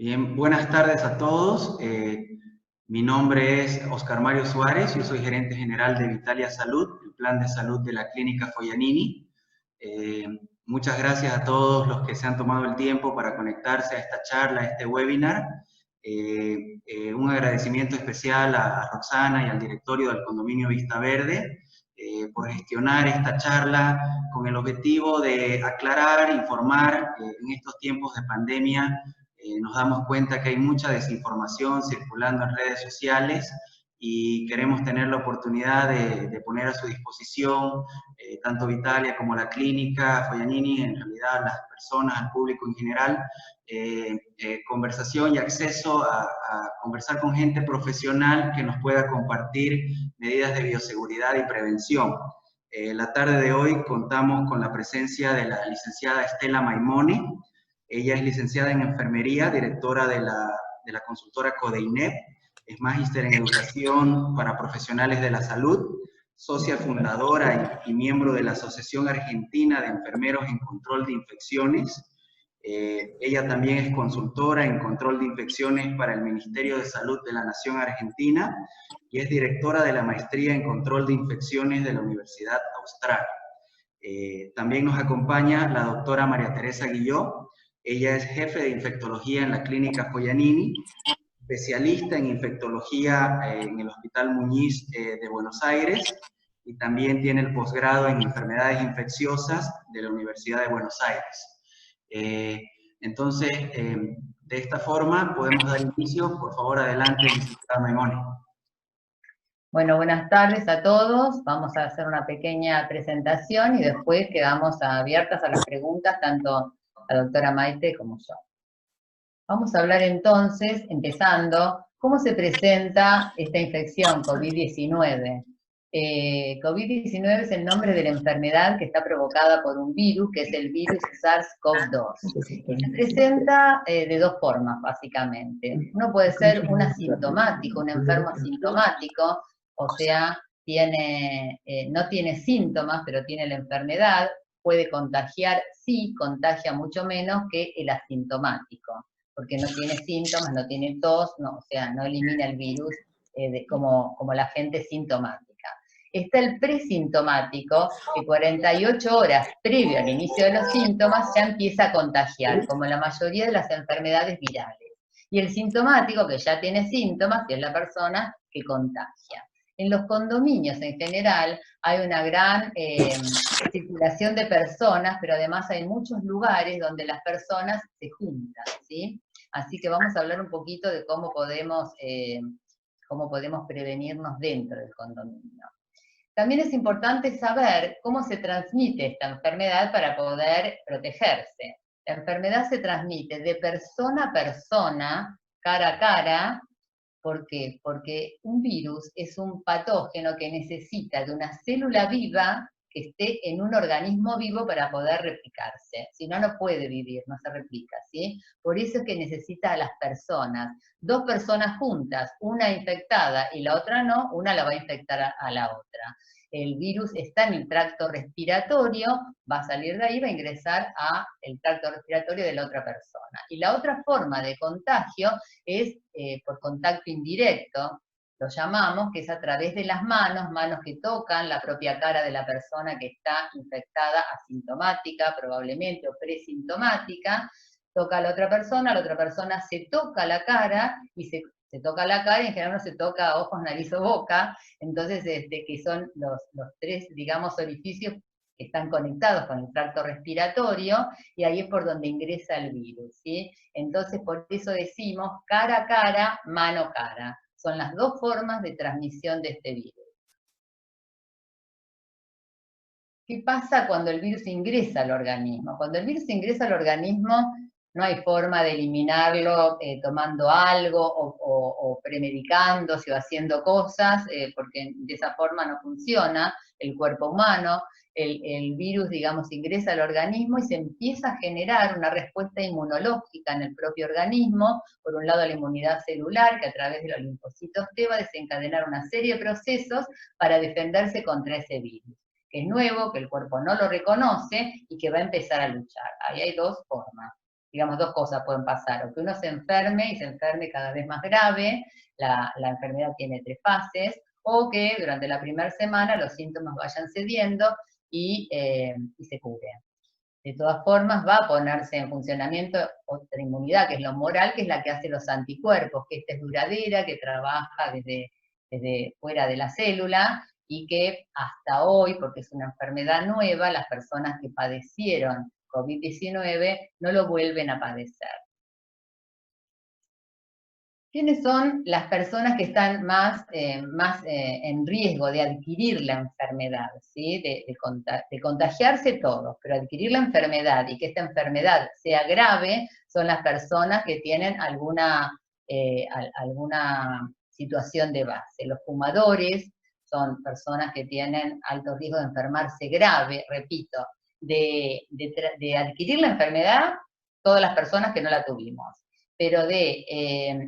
Bien, buenas tardes a todos. Mi nombre es Oscar Mario Suárez, yo soy gerente general de Vitalia Salud, el plan de salud de la Clínica Foglianini. Eh, Muchas gracias a todos los que se han tomado el tiempo para conectarse a esta charla, a este webinar. Un agradecimiento especial a Roxana y al directorio del condominio Vista Verde por gestionar esta charla con el objetivo de aclarar, informar en estos tiempos de pandemia. Nos damos cuenta que hay mucha desinformación circulando en redes sociales y queremos tener la oportunidad de poner a su disposición tanto Vitalia como la clínica Foglianini, en realidad las personas, al público en general, conversación y acceso a conversar con gente profesional que nos pueda compartir medidas de bioseguridad y prevención. La tarde de hoy contamos con la presencia de la licenciada Estela Maimone. Ella es licenciada en enfermería, directora de la consultora Codeinep, es magíster en educación para profesionales de la salud, socia fundadora y miembro de la Asociación Argentina de Enfermeros en Control de Infecciones. Ella también es consultora en control de infecciones para el Ministerio de Salud de la Nación Argentina y es directora de la maestría en control de infecciones de la Universidad Austral. También nos acompaña la doctora María Teresa Guilló. Ella es jefe de infectología en la clínica Foglianini, especialista en infectología en el Hospital Muñiz de Buenos Aires y también tiene el posgrado en enfermedades infecciosas de la Universidad de Buenos Aires. Entonces, de esta forma podemos dar inicio. Por favor, adelante, licenciada Maimone. Bueno, buenas tardes a todos. Vamos a hacer una pequeña presentación y después quedamos abiertas a las preguntas, tanto la doctora Maite como yo. Vamos a hablar entonces, empezando, cómo se presenta esta infección COVID-19. COVID-19 es el nombre de la enfermedad que está provocada por un virus, que es el virus SARS-CoV-2. Y se presenta de dos formas, básicamente. Uno puede ser un asintomático, un enfermo asintomático, o sea, no tiene síntomas, pero tiene la enfermedad, puede contagiar, sí, contagia mucho menos que el asintomático, porque no tiene síntomas, no tiene tos, no, o sea, no elimina el virus como la gente sintomática. Está el presintomático, que 48 horas previo al inicio de los síntomas ya empieza a contagiar, como la mayoría de las enfermedades virales. Y el sintomático, que ya tiene síntomas, que es la persona que contagia. En los condominios en general hay una gran circulación de personas, pero además hay muchos lugares donde las personas se juntan, ¿sí? Así que vamos a hablar un poquito de cómo podemos prevenirnos dentro del condominio. También es importante saber cómo se transmite esta enfermedad para poder protegerse. La enfermedad se transmite de persona a persona, cara a cara. ¿Por qué? Porque un virus es un patógeno que necesita de una célula viva que esté en un organismo vivo para poder replicarse. Si no, no puede vivir, no se replica, ¿sí? Por eso es que necesita a las personas. Dos personas juntas, una infectada y la otra no, una la va a infectar a la otra. El virus está en el tracto respiratorio, va a salir de ahí, va a ingresar al tracto respiratorio de la otra persona. Y la otra forma de contagio es por contacto indirecto, lo llamamos, que es a través de las manos que tocan la propia cara de la persona que está infectada, asintomática probablemente, o presintomática, toca a la otra persona se toca la cara, y se toca la cara, y en general no se toca ojos, nariz o boca, entonces que son los tres, digamos, orificios que están conectados con el tracto respiratorio, y ahí es por donde ingresa el virus, ¿sí? Entonces, por eso decimos cara a cara, mano a cara. Son las dos formas de transmisión de este virus. ¿Qué pasa cuando el virus ingresa al organismo? Cuando el virus ingresa al organismo, no hay forma de eliminarlo tomando algo o premedicándose o haciendo cosas, porque de esa forma no funciona el cuerpo humano. El virus, digamos, ingresa al organismo y se empieza a generar una respuesta inmunológica en el propio organismo. Por un lado, la inmunidad celular, que a través de los linfocitos T va a desencadenar una serie de procesos para defenderse contra ese virus, que es nuevo, que el cuerpo no lo reconoce y que va a empezar a luchar. Ahí hay dos formas. digamos, dos cosas pueden pasar, o que uno se enferme y se enferme cada vez más grave, la enfermedad tiene 3 fases, o que durante la primera semana los síntomas vayan cediendo y se curen. De todas formas, va a ponerse en funcionamiento otra inmunidad, que es la humoral, que es la que hace los anticuerpos, que esta es duradera, que trabaja desde fuera de la célula, y que hasta hoy, porque es una enfermedad nueva, las personas que padecieron COVID-19 no lo vuelven a padecer. ¿Quiénes son las personas que están más en riesgo de adquirir la enfermedad? ¿Sí? De contagiarse todos, pero adquirir la enfermedad y que esta enfermedad sea grave son las personas que tienen alguna situación de base. Los fumadores son personas que tienen alto riesgo de enfermarse grave, repito, de adquirir la enfermedad, todas las personas que no la tuvimos, pero de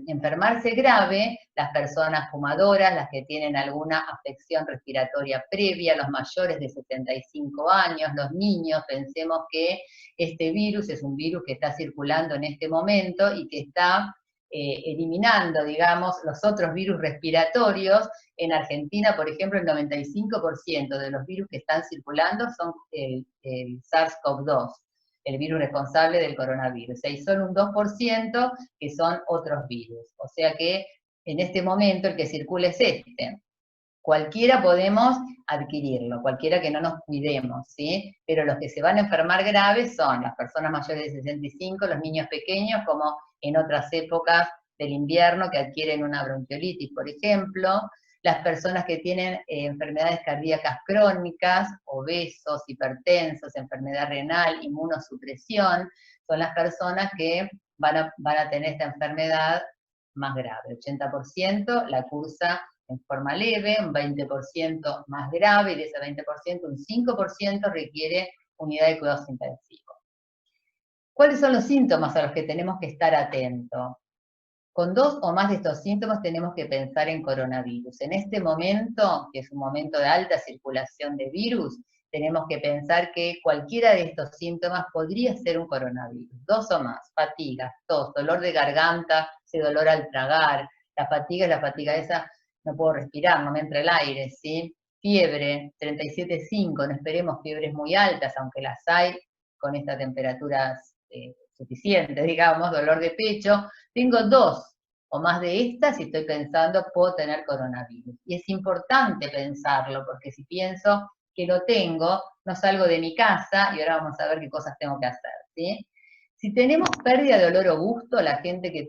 enfermarse grave, las personas fumadoras, las que tienen alguna afección respiratoria previa, los mayores de 75 años, los niños. Pensemos que este virus es un virus que está circulando en este momento y que está eliminando, digamos, los otros virus respiratorios. En Argentina, por ejemplo, el 95% de los virus que están circulando son el SARS-CoV-2, el virus responsable del coronavirus. Hay solo un 2% que son otros virus. O sea que en este momento el que circula es este. Cualquiera podemos adquirirlo, cualquiera que no nos cuidemos, ¿sí? Pero los que se van a enfermar graves son las personas mayores de 65, los niños pequeños, como en otras épocas del invierno que adquieren una bronquiolitis, por ejemplo, las personas que tienen enfermedades cardíacas crónicas, obesos, hipertensos, enfermedad renal, inmunosupresión, son las personas que van a tener esta enfermedad más grave. 80% la cursa en forma leve, un 20% más grave, y de ese 20%, un 5% requiere unidad de cuidados intensivos. ¿Cuáles son los síntomas a los que tenemos que estar atentos? Con 2 o más de estos síntomas tenemos que pensar en coronavirus. En este momento, que es un momento de alta circulación de virus, tenemos que pensar que cualquiera de estos síntomas podría ser un coronavirus. 2 o más: fatiga, tos, dolor de garganta, ese dolor al tragar. La fatiga es la fatiga esa, no puedo respirar, no me entra el aire, ¿sí? Fiebre, 37,5, no esperemos fiebres muy altas, aunque las hay con estas temperaturas suficientes, digamos. Dolor de pecho. Tengo 2 o más de estas y estoy pensando, puedo tener coronavirus. Y es importante pensarlo, porque si pienso que lo tengo, no salgo de mi casa, y ahora vamos a ver qué cosas tengo que hacer, ¿sí? Si tenemos pérdida de olor o gusto, la gente que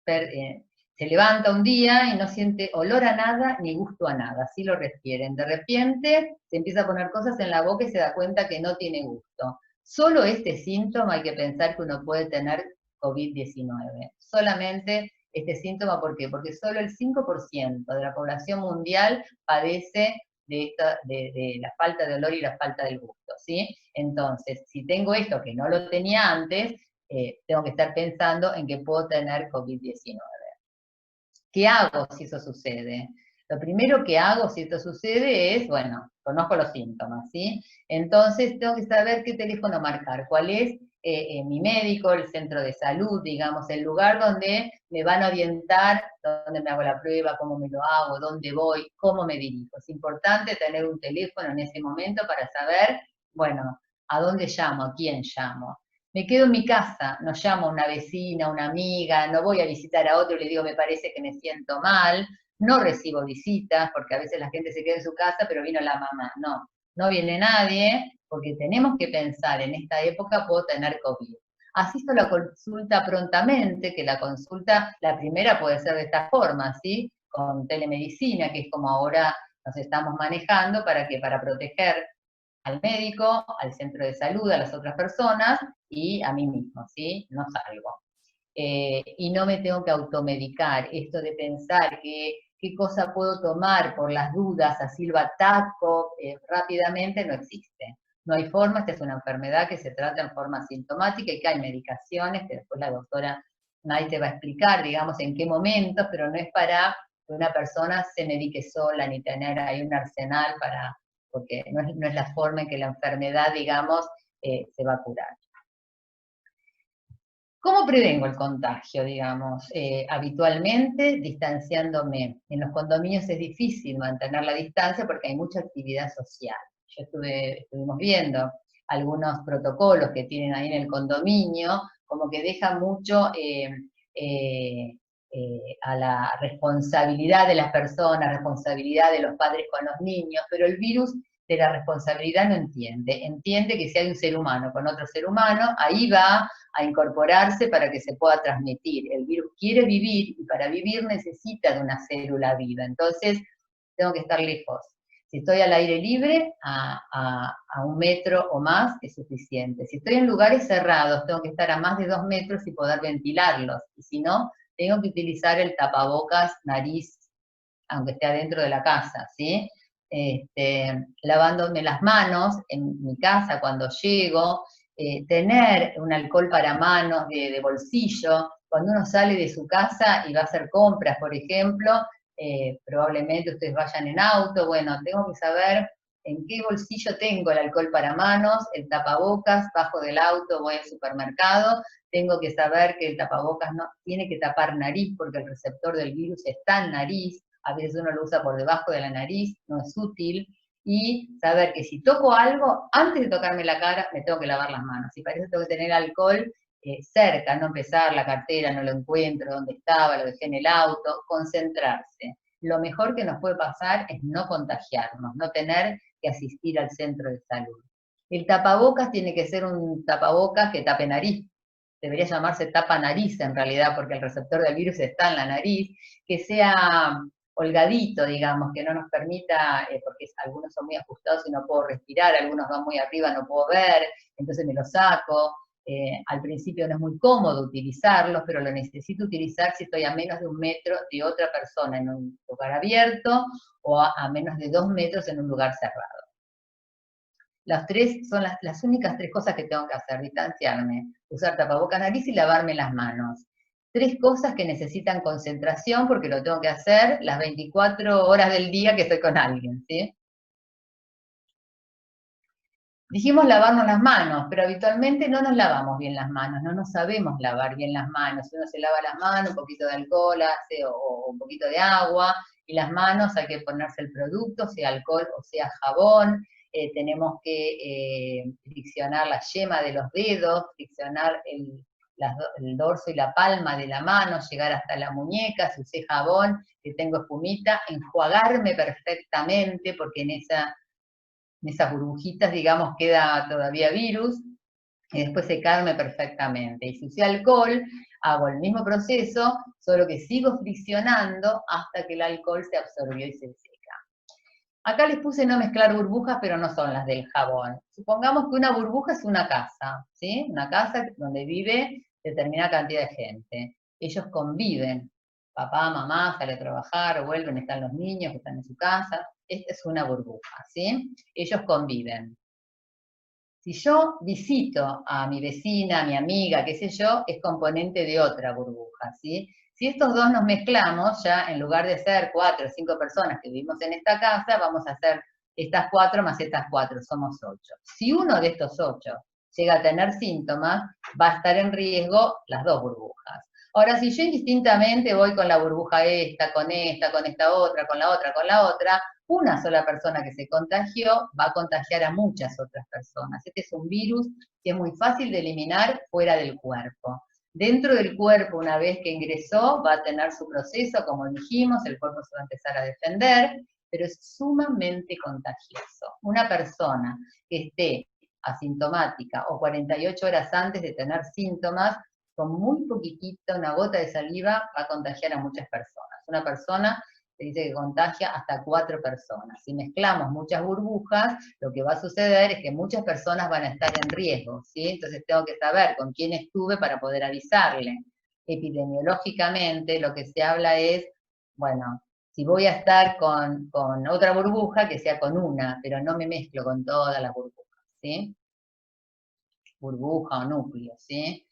se levanta un día y no siente olor a nada ni gusto a nada, así lo refieren. De repente se empieza a poner cosas en la boca y se da cuenta que no tiene gusto. Solo este síntoma hay que pensar que uno puede tener COVID-19. Solamente este síntoma, ¿por qué? Porque solo el 5% de la población mundial padece de la falta de olor y la falta del gusto, ¿sí? Entonces, si tengo esto que no lo tenía antes, tengo que estar pensando en que puedo tener COVID-19. ¿Qué hago si eso sucede? Lo primero que hago si esto sucede es, bueno, conozco los síntomas, ¿sí? Entonces tengo que saber qué teléfono marcar, cuál es mi médico, el centro de salud, digamos, el lugar donde me van a orientar, dónde me hago la prueba, cómo me lo hago, dónde voy, cómo me dirijo. Es importante tener un teléfono en ese momento para saber, bueno, a dónde llamo, a quién llamo. Me quedo en mi casa, no llamo a una vecina, a una amiga, no voy a visitar a otro y le digo, me parece que me siento mal, no recibo visitas, porque a veces la gente se queda en su casa, pero vino la mamá. No, no viene nadie, porque tenemos que pensar, en esta época puedo tener COVID. Asisto a la consulta prontamente, que la consulta, la primera puede ser de esta forma, ¿sí? Con telemedicina, que es como ahora nos estamos manejando, ¿para qué? Para proteger al médico, al centro de salud, a las otras personas y a mí mismo, ¿sí? No salgo. Y no me tengo que automedicar. Esto de pensar qué cosa puedo tomar por las dudas, así lo ataco rápidamente, no existe. No hay forma, esta es una enfermedad que se trata en forma asintomática y que hay medicaciones que después la doctora Nay te va a explicar, digamos, en qué momentos, pero no es para que una persona se medique sola ni tener ahí un arsenal para, porque no es la forma en que la enfermedad, digamos, se va a curar. ¿Cómo prevengo el contagio, digamos? Habitualmente, distanciándome. En los condominios es difícil mantener la distancia porque hay mucha actividad social. Estuvimos viendo algunos protocolos que tienen ahí en el condominio, como que deja mucho a la responsabilidad de las personas, responsabilidad de los padres con los niños, pero el virus de la responsabilidad no entiende. Entiende que si hay un ser humano con otro ser humano, ahí va a incorporarse para que se pueda transmitir. El virus quiere vivir y para vivir necesita de una célula viva. Entonces, tengo que estar lejos. Si estoy al aire libre, a 1 metro o más es suficiente. Si estoy en lugares cerrados, tengo que estar a más de 2 metros y poder ventilarlos. Y si no, tengo que utilizar el tapabocas nariz, aunque esté adentro de la casa, ¿sí? Lavándome las manos en mi casa cuando llego, tener un alcohol para manos de bolsillo, cuando uno sale de su casa y va a hacer compras, por ejemplo, probablemente ustedes vayan en auto, bueno, tengo que saber en qué bolsillo tengo el alcohol para manos, el tapabocas, bajo del auto, voy al supermercado, tengo que saber que el tapabocas no tiene que tapar nariz porque el receptor del virus está en nariz, a veces uno lo usa por debajo de la nariz, no es útil, y saber que si toco algo, antes de tocarme la cara, me tengo que lavar las manos, y para eso tengo que tener alcohol cerca, no empezar la cartera, no lo encuentro, dónde estaba, lo dejé en el auto, concentrarse. Lo mejor que nos puede pasar es no contagiarnos, no tener que asistir al centro de salud. El tapabocas tiene que ser un tapabocas que tape nariz, debería llamarse tapa nariz en realidad, porque el receptor del virus está en la nariz, que sea holgadito, digamos, que no nos permita, porque algunos son muy ajustados y no puedo respirar, algunos van muy arriba, no puedo ver, entonces me lo saco. Al principio no es muy cómodo utilizarlos, pero lo necesito utilizar si estoy a menos de 1 metro de otra persona en un lugar abierto o a menos de 2 metros en un lugar cerrado. Las tres son las únicas 3 cosas que tengo que hacer: distanciarme, usar tapabocas, nariz y lavarme las manos. 3 cosas que necesitan concentración porque lo tengo que hacer las 24 horas del día que estoy con alguien, ¿sí? Dijimos lavarnos las manos, pero habitualmente no nos lavamos bien las manos, no nos sabemos lavar bien las manos. Uno se lava las manos, un poquito de alcohol hace, o un poquito de agua, y las manos hay que ponerse el producto, sea alcohol o sea jabón. Tenemos que friccionar la yema de los dedos, friccionar el dorso y la palma de la mano, llegar hasta la muñeca, si usé jabón, que tengo espumita, enjuagarme perfectamente, porque en esas burbujitas, digamos, queda todavía virus, y después secarme perfectamente. Y si usé alcohol, hago el mismo proceso, solo que sigo friccionando hasta que el alcohol se absorbió y se seca. Acá les puse no mezclar burbujas, pero no son las del jabón. Supongamos que una burbuja es una casa, ¿sí? Una casa donde vive determinada cantidad de gente. Ellos conviven. Papá, mamá, sale a trabajar, vuelven, están los niños que están en su casa. Esta es una burbuja, ¿sí? Ellos conviven. Si yo visito a mi vecina, a mi amiga, qué sé yo, es componente de otra burbuja, ¿sí? Si estos dos nos mezclamos, ya en lugar de ser 4 o 5 personas que vivimos en esta casa, vamos a hacer estas 4 más estas 4, somos 8. Si uno de estos 8 llega a tener síntomas, va a estar en riesgo las 2 burbujas. Ahora, si yo indistintamente voy con la burbuja esta, con esta otra, con la otra, una sola persona que se contagió va a contagiar a muchas otras personas. Este es un virus que es muy fácil de eliminar fuera del cuerpo. Dentro del cuerpo, una vez que ingresó, va a tener su proceso, como dijimos, el cuerpo se va a empezar a defender, pero es sumamente contagioso. Una persona que esté asintomática o 48 horas antes de tener síntomas, con muy poquitito, una gota de saliva, va a contagiar a muchas personas. Una persona se dice que contagia hasta 4 personas. Si mezclamos muchas burbujas, lo que va a suceder es que muchas personas van a estar en riesgo, ¿sí? Entonces tengo que saber con quién estuve para poder avisarle. Epidemiológicamente lo que se habla es, bueno, si voy a estar con otra burbuja, que sea con una, pero no me mezclo con todas las burbujas, ¿sí? Burbuja o núcleo, ¿sí?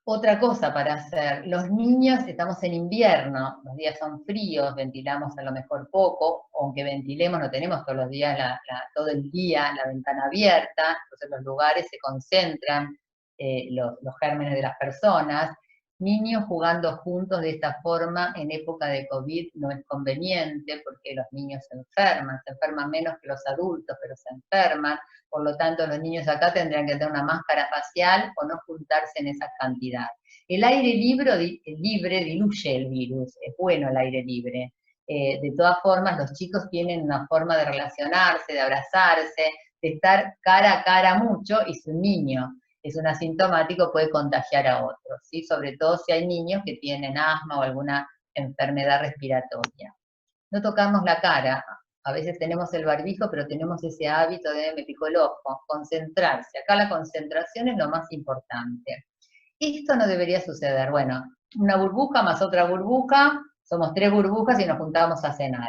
Otra cosa para hacer, los niños, estamos en invierno, los días son fríos, ventilamos a lo mejor poco, aunque ventilemos no tenemos todos los días, todo el día la ventana abierta, entonces los lugares se concentran los gérmenes de las personas. Niños jugando juntos de esta forma en época de COVID no es conveniente porque los niños se enferman menos que los adultos, pero se enferman. Por lo tanto, los niños acá tendrían que tener una máscara facial o no juntarse en esa cantidad. El aire libre diluye el virus, es bueno el aire libre. De todas formas, los chicos tienen una forma de relacionarse, de abrazarse, de estar cara a cara mucho, y si un niño es un asintomático puede contagiar a otros, ¿sí? Sobre todo si hay niños que tienen asma o alguna enfermedad respiratoria. No tocarnos la cara. A veces tenemos el barbijo, pero tenemos ese hábito de me picó el ojo, concentrarse. Acá la concentración es lo más importante. Esto no debería suceder. Bueno, una burbuja más otra burbuja, somos 3 burbujas y nos juntamos a cenar.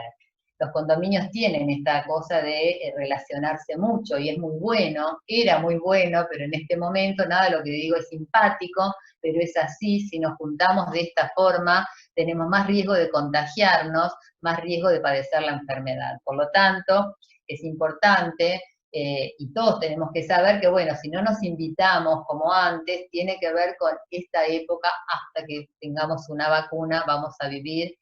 Los condominios tienen esta cosa de relacionarse mucho y es muy bueno, era muy bueno, pero en este momento nada de lo que digo es simpático, pero es así, si nos juntamos de esta forma, tenemos más riesgo de contagiarnos, más riesgo de padecer la enfermedad. Por lo tanto, es importante, y todos tenemos que saber que, bueno, si no nos invitamos como antes, tiene que ver con esta época hasta que tengamos una vacuna, vamos a vivir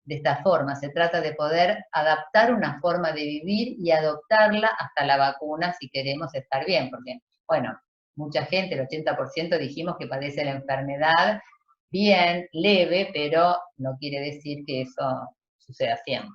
de esta forma. Se trata de poder adaptar una forma de vivir y adoptarla hasta la vacuna si queremos estar bien, porque, bueno, mucha gente, el 80% dijimos que padece la enfermedad bien, leve, pero no quiere decir que eso suceda siempre.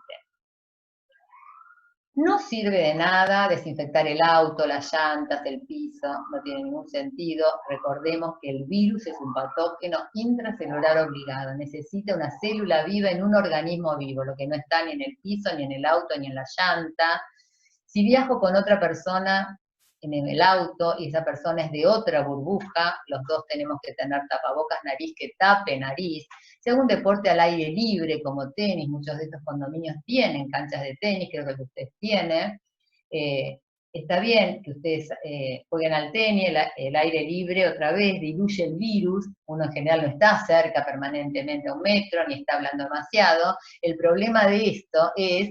No sirve de nada desinfectar el auto, las llantas, el piso, no tiene ningún sentido. Recordemos que el virus es un patógeno intracelular obligado, necesita una célula viva en un organismo vivo, lo que no está ni en el piso, ni en el auto, ni en la llanta. Si viajo con otra persona en el auto y esa persona es de otra burbuja, los dos tenemos que tener tapabocas, nariz que tape nariz. Si hago un deporte al aire libre como tenis, muchos de estos condominios tienen canchas de tenis, creo que ustedes tienen, está bien que ustedes jueguen al tenis, el aire libre otra vez diluye el virus, uno en general no está cerca permanentemente a 1 metro, ni está hablando demasiado. El problema de esto es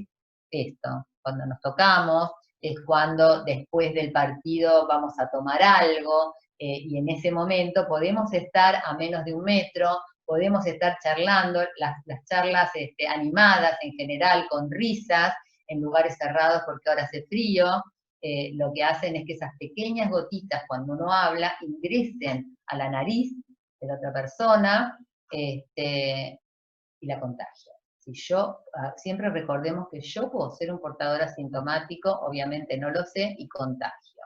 esto, cuando nos tocamos, es cuando después del partido vamos a tomar algo, y en ese momento podemos estar a menos de 1 metro, podemos estar charlando, las charlas animadas en general, con risas, en lugares cerrados porque ahora hace frío, lo que hacen es que esas pequeñas gotitas cuando uno habla ingresen a la nariz de la otra persona y la contagian. Si yo, siempre recordemos que yo puedo ser un portador asintomático, obviamente no lo sé, y contagio.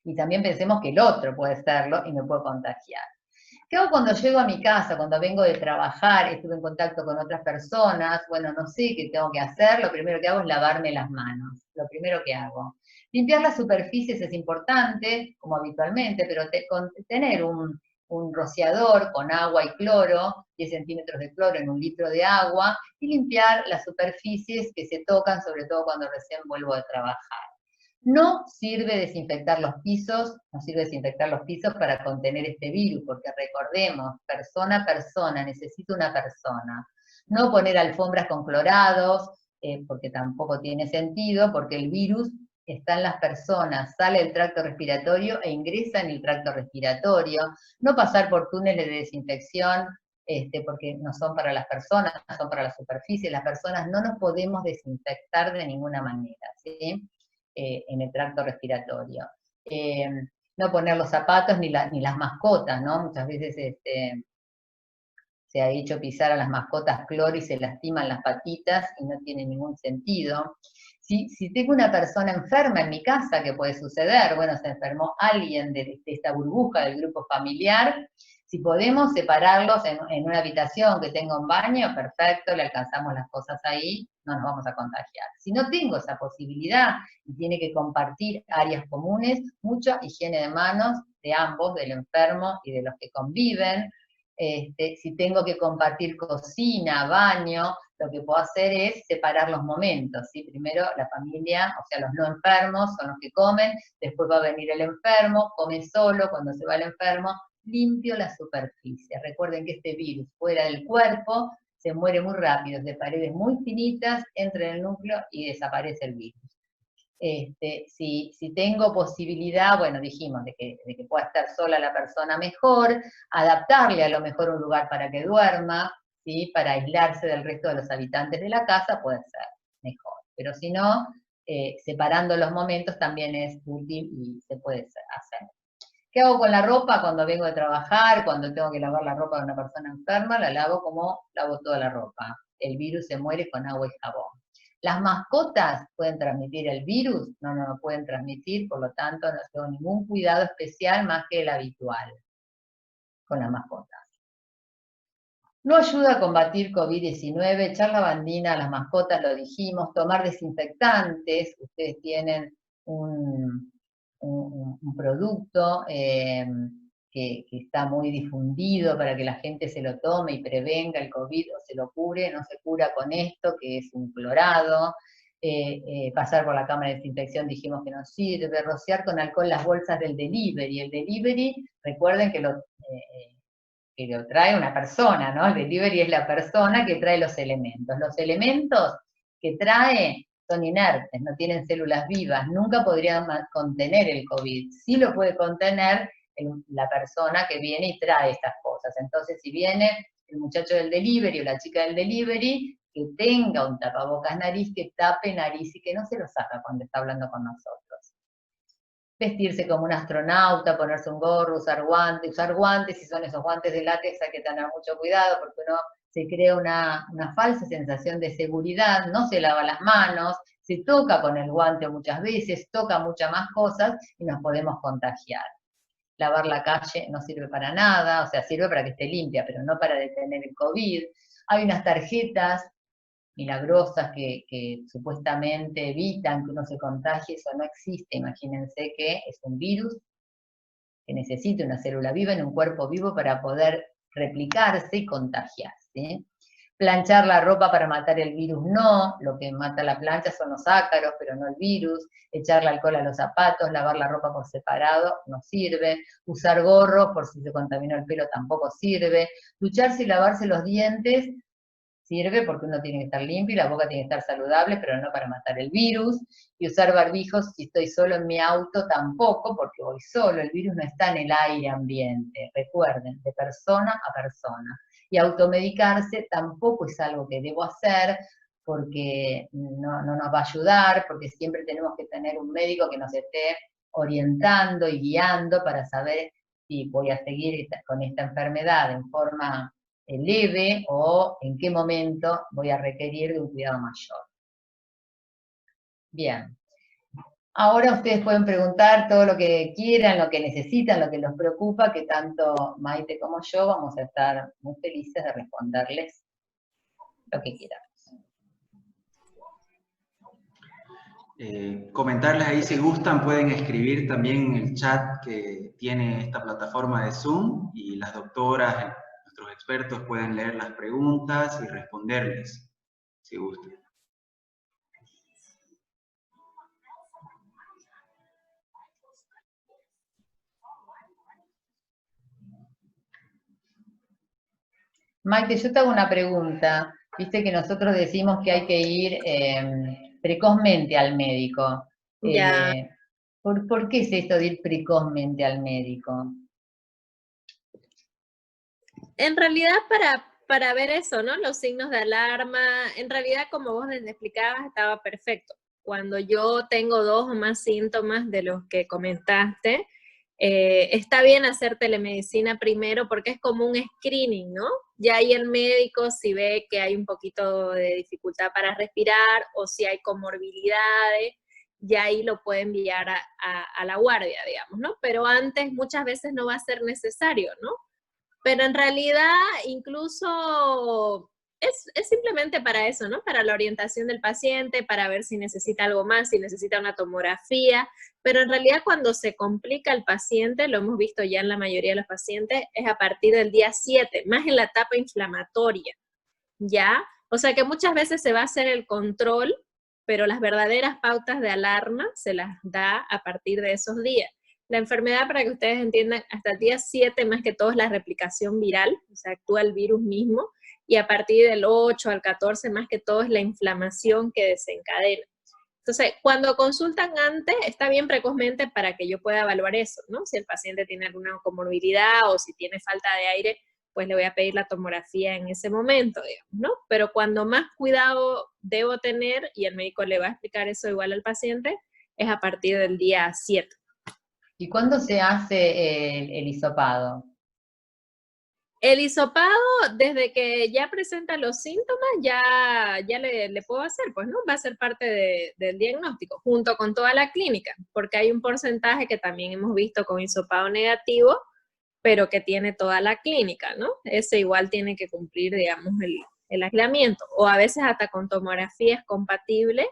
Y también pensemos que el otro puede serlo y me puede contagiar. ¿Qué hago cuando llego a mi casa, cuando vengo de trabajar, estuve en contacto con otras personas? Bueno, no sé qué tengo que hacer, lo primero que hago es lavarme las manos, lo primero que hago. Limpiar las superficies es importante, como habitualmente, pero tener un rociador con agua y cloro, 10 centímetros de cloro en 1 litro de agua, y limpiar las superficies que se tocan, sobre todo cuando recién vuelvo de trabajar. No sirve desinfectar los pisos, no sirve desinfectar los pisos para contener este virus, porque recordemos, persona a persona, necesita una persona. No poner alfombras con clorados, porque tampoco tiene sentido, porque el virus está en las personas, sale del tracto respiratorio e ingresa en el tracto respiratorio. No pasar por túneles de desinfección, porque no son para las personas, son para la superficie. Las personas no nos podemos desinfectar de ninguna manera, ¿sí? En el tracto respiratorio. No poner los zapatos ni las mascotas, ¿no? Muchas veces se ha hecho pisar a las mascotas cloro y se lastiman las patitas y no tiene ningún sentido. Si tengo una persona enferma en mi casa, ¿qué puede suceder? Bueno, se enfermó alguien de esta burbuja del grupo familiar. Si podemos separarlos en una habitación que tenga un baño, perfecto, le alcanzamos las cosas ahí, no nos vamos a contagiar. Si no tengo esa posibilidad y tiene que compartir áreas comunes, mucha higiene de manos de ambos, del enfermo y de los que conviven. Si tengo que compartir cocina, baño, lo que puedo hacer es separar los momentos, ¿sí? Primero la familia, o sea, los no enfermos son los que comen, después va a venir el enfermo, come solo, cuando se va el enfermo, limpio la superficie. Recuerden que este virus fuera del cuerpo se muere muy rápido, de paredes muy finitas, entra en el núcleo y desaparece el virus. Si tengo posibilidad, bueno, dijimos de que pueda estar sola la persona mejor, adaptarle a lo mejor un lugar para que duerma, ¿sí? Para aislarse del resto de los habitantes de la casa puede ser mejor. Pero si no, separando los momentos también es útil y se puede hacer. ¿Qué hago con la ropa cuando vengo de trabajar, cuando tengo que lavar la ropa de una persona enferma? La lavo como lavo toda la ropa. El virus se muere con agua y jabón. ¿Las mascotas pueden transmitir el virus? No pueden transmitir, por lo tanto no tengo ningún cuidado especial más que el habitual con las mascotas. No ayuda a combatir COVID-19, echar lavandina a las mascotas, lo dijimos, tomar desinfectantes, ustedes tienen un producto que está muy difundido para que la gente se lo tome y prevenga el COVID o se lo cure, no se cura con esto, que es un clorado. Pasar por la cámara de desinfección dijimos que no sirve, rociar con alcohol las bolsas del delivery. El delivery, recuerden que lo trae una persona, ¿no? El delivery es la persona que trae los elementos. Los elementos que trae son inertes, no tienen células vivas, nunca podrían contener el COVID. Sí lo puede contener la persona que viene y trae estas cosas. Entonces, si viene el muchacho del delivery o la chica del delivery, que tenga un tapabocas nariz, que tape nariz y que no se lo saca cuando está hablando con nosotros. Vestirse como un astronauta, ponerse un gorro, usar guantes, si son esos guantes de látex hay que tener mucho cuidado porque uno se crea una falsa sensación de seguridad, no se lava las manos, se toca con el guante muchas veces, toca muchas más cosas y nos podemos contagiar. Lavar la calle no sirve para nada, o sea, sirve para que esté limpia, pero no para detener el COVID. Hay unas tarjetas milagrosas que supuestamente evitan que uno se contagie, eso no existe. Imagínense que es un virus que necesita una célula viva en un cuerpo vivo para poder replicarse y contagiarse. Planchar la ropa para matar el virus no, lo que mata la plancha son los ácaros, pero no el virus. Echarle alcohol a los zapatos, lavar la ropa por separado no sirve. Usar gorro por si se contaminó el pelo tampoco sirve. Ducharse y lavarse los dientes sirve porque uno tiene que estar limpio y la boca tiene que estar saludable, pero no para matar el virus. Y usar barbijos si estoy solo en mi auto tampoco, porque voy solo, el virus no está en el aire ambiente, recuerden, de persona a persona. Y automedicarse tampoco es algo que debo hacer, porque no nos va a ayudar, porque siempre tenemos que tener un médico que nos esté orientando y guiando para saber si voy a seguir con esta enfermedad en forma leve o en qué momento voy a requerir de un cuidado mayor. Bien. Ahora ustedes pueden preguntar todo lo que quieran, lo que necesitan, lo que los preocupa, que tanto Maite como yo vamos a estar muy felices de responderles lo que quieran. Comentarles ahí si gustan, pueden escribir también en el chat que tiene esta plataforma de Zoom y las doctoras, nuestros expertos pueden leer las preguntas y responderles, si gustan. Maite, yo te hago una pregunta. Viste que nosotros decimos que hay que ir precozmente al médico. Ya. ¿Por qué es esto de ir precozmente al médico? En realidad para ver eso, ¿no? Los signos de alarma, en realidad como vos les explicabas estaba perfecto. Cuando yo tengo 2 o más síntomas de los que comentaste, está bien hacer telemedicina primero porque es como un screening, ¿no? Ya ahí el médico si ve que hay un poquito de dificultad para respirar o si hay comorbilidades, ya ahí lo puede enviar a la guardia, digamos, ¿no? Pero antes muchas veces no va a ser necesario, ¿no? Pero en realidad incluso es simplemente para eso, ¿no? Para la orientación del paciente, para ver si necesita algo más, si necesita una tomografía, pero en realidad cuando se complica el paciente, lo hemos visto ya en la mayoría de los pacientes, es a partir del día 7, más en la etapa inflamatoria, ¿ya? O sea que muchas veces se va a hacer el control, pero las verdaderas pautas de alarma se las da a partir de esos días. La enfermedad, para que ustedes entiendan, hasta el día 7 más que todo es la replicación viral, o sea, actúa el virus mismo, y a partir del 8 al 14 más que todo es la inflamación que desencadena. Entonces, cuando consultan antes, está bien precozmente para que yo pueda evaluar eso, ¿no? Si el paciente tiene alguna comorbilidad o si tiene falta de aire, pues le voy a pedir la tomografía en ese momento, digamos, ¿no? Pero cuando más cuidado debo tener, y el médico le va a explicar eso igual al paciente, es a partir del día 7. ¿Y cuándo se hace el hisopado? El hisopado, desde que ya presenta los síntomas, ya le puedo hacer, pues, ¿no? Va a ser parte del diagnóstico, junto con toda la clínica, porque hay un porcentaje que también hemos visto con hisopado negativo, pero que tiene toda la clínica, ¿no? Ese igual tiene que cumplir, digamos, el aislamiento, o a veces hasta con tomografía es compatible,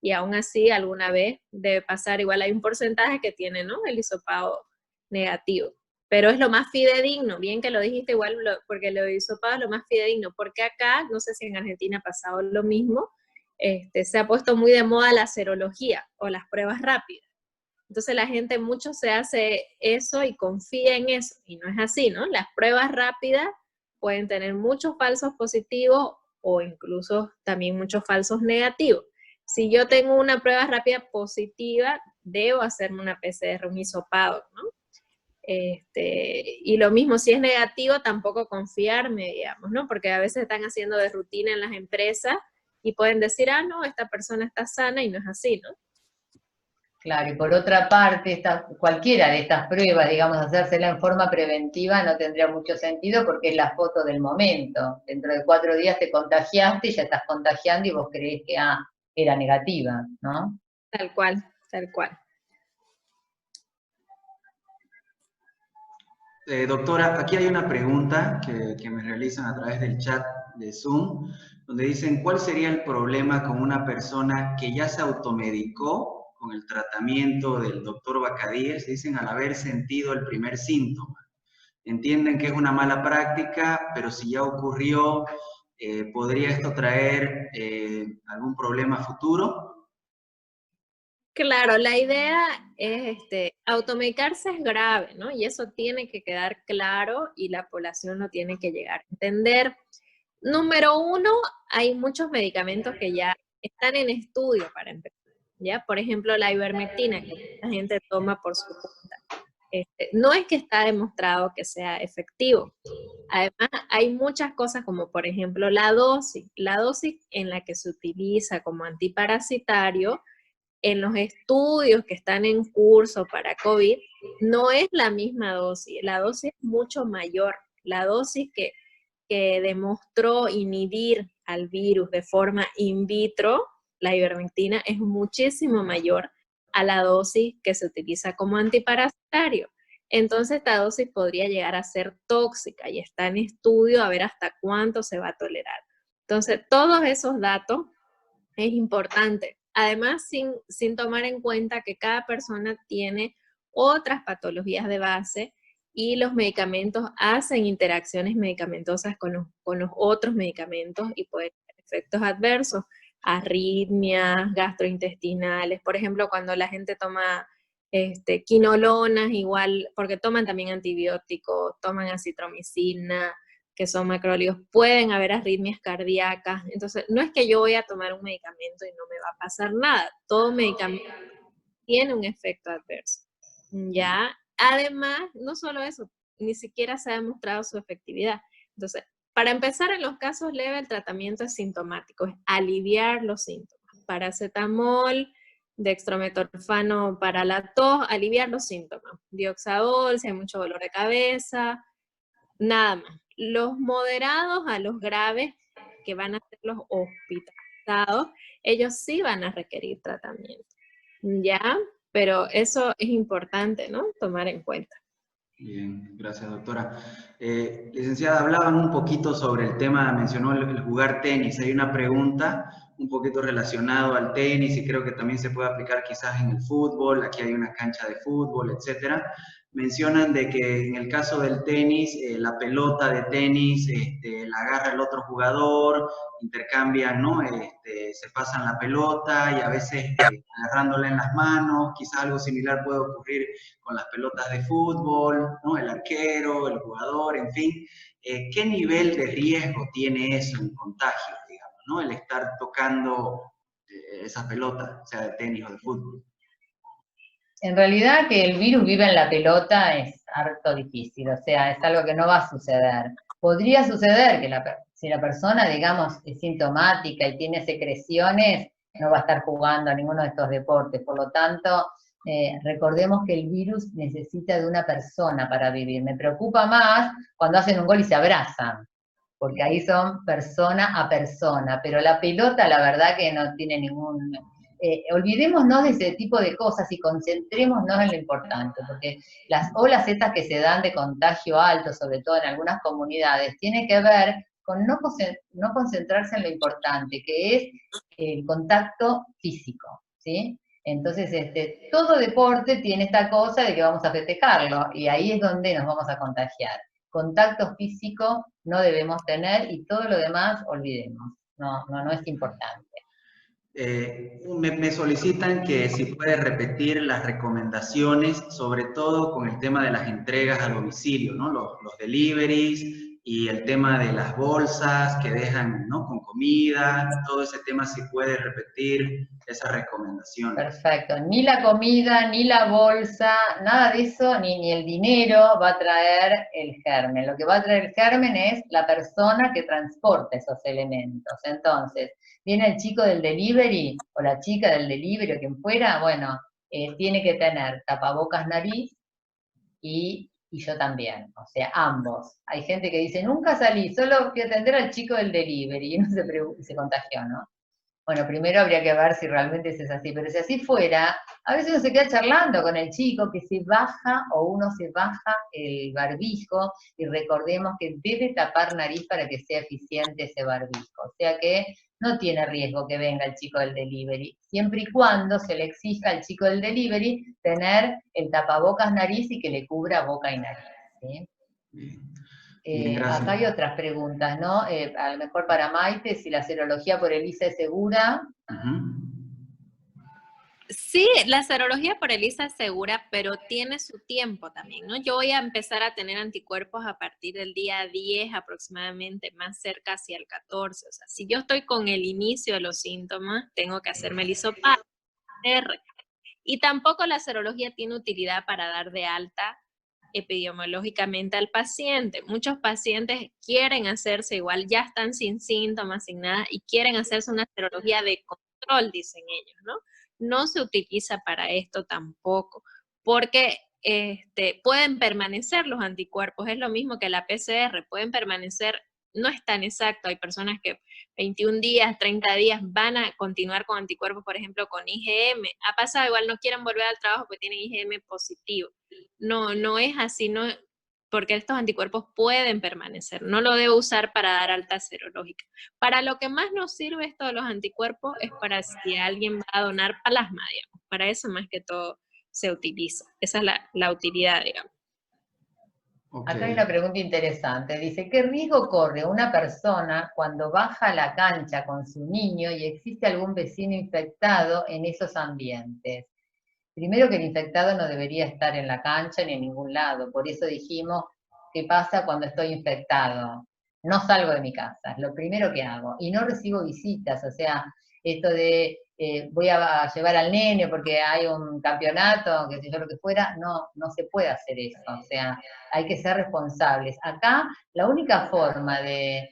y aún así alguna vez debe pasar, igual hay un porcentaje que tiene, ¿no? El hisopado negativo. Pero es lo más fidedigno, bien que lo dijiste igual, porque lo hisopado es lo más fidedigno, porque acá, no sé si en Argentina ha pasado lo mismo, se ha puesto muy de moda la serología o las pruebas rápidas. Entonces la gente mucho se hace eso y confía en eso, y no es así, ¿no? Las pruebas rápidas pueden tener muchos falsos positivos o incluso también muchos falsos negativos. Si yo tengo una prueba rápida positiva, debo hacerme una PCR, un hisopado, ¿no? Y lo mismo, si es negativo, tampoco confiarme, digamos, ¿no? Porque a veces están haciendo de rutina en las empresas y pueden decir, ah, no, esta persona está sana, y no es así, ¿no? Claro, y por otra parte, cualquiera de estas pruebas, digamos, hacérsela en forma preventiva no tendría mucho sentido porque es la foto del momento. Dentro de 4 días te contagiaste y ya estás contagiando y vos creés que era negativa, ¿no? Tal cual, tal cual. Doctora, aquí hay una pregunta que me realizan a través del chat de Zoom, donde dicen, ¿cuál sería el problema con una persona que ya se automedicó con el tratamiento del doctor Bacadíes, dicen, al haber sentido el primer síntoma? Entienden que es una mala práctica, pero si ya ocurrió, ¿podría esto traer algún problema futuro? Claro, la idea es, automedicarse es grave, ¿no? Y eso tiene que quedar claro y la población lo tiene que llegar a entender. Número uno, hay muchos medicamentos que ya están en estudio para empezar, ¿ya? Por ejemplo, la ivermectina, que la gente toma por su cuenta. No es que está demostrado que sea efectivo. Además, hay muchas cosas como, por ejemplo, la dosis en la que se utiliza como antiparasitario, en los estudios que están en curso para COVID, no es la misma dosis, la dosis es mucho mayor, la dosis que demostró inhibir al virus de forma in vitro, la ivermectina, es muchísimo mayor a la dosis que se utiliza como antiparasitario. Entonces esta dosis podría llegar a ser tóxica y está en estudio a ver hasta cuánto se va a tolerar. Entonces todos esos datos es importante. Además, sin tomar en cuenta que cada persona tiene otras patologías de base y los medicamentos hacen interacciones medicamentosas con los otros medicamentos y pueden tener efectos adversos, arritmias, gastrointestinales. Por ejemplo, cuando la gente toma quinolonas, igual, porque toman también antibióticos, toman acitromicina, que son macrólidos, pueden haber arritmias cardíacas. Entonces, no es que yo voy a tomar un medicamento y no me va a pasar nada. Todo medicamento tiene un efecto adverso, ¿ya? Además, no solo eso, ni siquiera se ha demostrado su efectividad. Entonces, para empezar, en los casos leves, el tratamiento es sintomático, es aliviar los síntomas. Paracetamol, dextrometorfano para la tos, aliviar los síntomas. Dioxadol, si hay mucho dolor de cabeza, nada más. Los moderados a los graves, que van a ser los hospitalizados, ellos sí van a requerir tratamiento, ¿ya? Pero eso es importante, ¿no? Tomar en cuenta. Bien, gracias, doctora. Licenciada, hablaban un poquito sobre el tema, mencionó el jugar tenis. Hay una pregunta un poquito relacionado al tenis y creo que también se puede aplicar quizás en el fútbol, aquí hay una cancha de fútbol, etcétera. Mencionan de que en el caso del tenis, la pelota de tenis la agarra el otro jugador, intercambian, ¿no? Se pasan la pelota y a veces agarrándola en las manos, quizás algo similar puede ocurrir con las pelotas de fútbol, ¿no? El arquero, el jugador, en fin. ¿Qué nivel de riesgo tiene eso en contagio, digamos, ¿no? El estar tocando esa pelota, sea de tenis o de fútbol. En realidad que el virus viva en la pelota es harto difícil, o sea, es algo que no va a suceder. Podría suceder que si la persona, digamos, es sintomática y tiene secreciones, no va a estar jugando a ninguno de estos deportes. Por lo tanto, recordemos que el virus necesita de una persona para vivir. Me preocupa más cuando hacen un gol y se abrazan, porque ahí son persona a persona, pero la pelota la verdad que no tiene ningún... olvidémonos de ese tipo de cosas y concentrémonos en lo importante, porque las olas estas que se dan de contagio alto, sobre todo en algunas comunidades, tiene que ver con no concentrarse en lo importante, que es el contacto físico, ¿sí? Entonces, todo deporte tiene esta cosa de que vamos a festejarlo, y ahí es donde nos vamos a contagiar. Contacto físico no debemos tener y todo lo demás olvidemos, no es importante. Me solicitan que si puede repetir las recomendaciones, sobre todo con el tema de las entregas a domicilio, ¿no? Los deliveries y el tema de las bolsas que dejan, ¿no? Con comida, todo ese tema, si puede repetir esa recomendación. Perfecto, ni la comida, ni la bolsa, nada de eso, ni el dinero va a traer el germen. Lo que va a traer el germen es la persona que transporta esos elementos. Entonces, viene el chico del delivery o la chica del delivery o quien fuera, bueno, tiene que tener tapabocas, nariz y yo también, o sea, ambos. Hay gente que dice, nunca salí, solo fui a atender al chico del delivery y no se contagió, ¿no? Bueno, primero habría que ver si realmente eso es así, pero si así fuera, a veces uno se queda charlando con el chico que se baja o uno se baja el barbijo y recordemos que debe tapar nariz para que sea eficiente ese barbijo. O sea que no tiene riesgo que venga el chico del delivery, siempre y cuando se le exija al chico del delivery tener el tapabocas nariz y que le cubra boca y nariz, ¿sí? Bien, Acá hay otras preguntas, ¿no? A lo mejor para Maite, si la serología por ELISA es segura. Sí, la serología por ELISA es segura, pero tiene su tiempo también, ¿no? Yo voy a empezar a tener anticuerpos a partir del día 10 aproximadamente, más cerca hacia el 14. O sea, si yo estoy con el inicio de los síntomas, tengo que hacerme el hisopado. Y tampoco la serología tiene utilidad para dar de alta epidemiológicamente al paciente. Muchos pacientes quieren hacerse igual, ya están sin síntomas, sin nada, y quieren hacerse una serología de control, dicen ellos, ¿no? No se utiliza para esto tampoco, porque pueden permanecer los anticuerpos, es lo mismo que la PCR, pueden permanecer, no es tan exacto, hay personas que 21 días, 30 días van a continuar con anticuerpos, por ejemplo, con IgM, ha pasado igual, no quieren volver al trabajo porque tienen IgM positivo. No es así, no, porque estos anticuerpos pueden permanecer. No lo debo usar para dar alta serológica. Para lo que más nos sirve esto de los anticuerpos es para si alguien va a donar plasma, digamos. Para eso más que todo se utiliza. Esa es la utilidad, digamos. Okay. Acá hay una pregunta interesante. Dice, ¿qué riesgo corre una persona cuando baja a la cancha con su niño y existe algún vecino infectado en esos ambientes? Primero que el infectado no debería estar en la cancha ni en ningún lado, por eso dijimos, ¿qué pasa cuando estoy infectado? No salgo de mi casa, es lo primero que hago, y no recibo visitas, o sea, esto de voy a llevar al nene porque hay un campeonato, que sé yo lo que fuera, no se puede hacer eso, o sea, hay que ser responsables. Acá la única forma de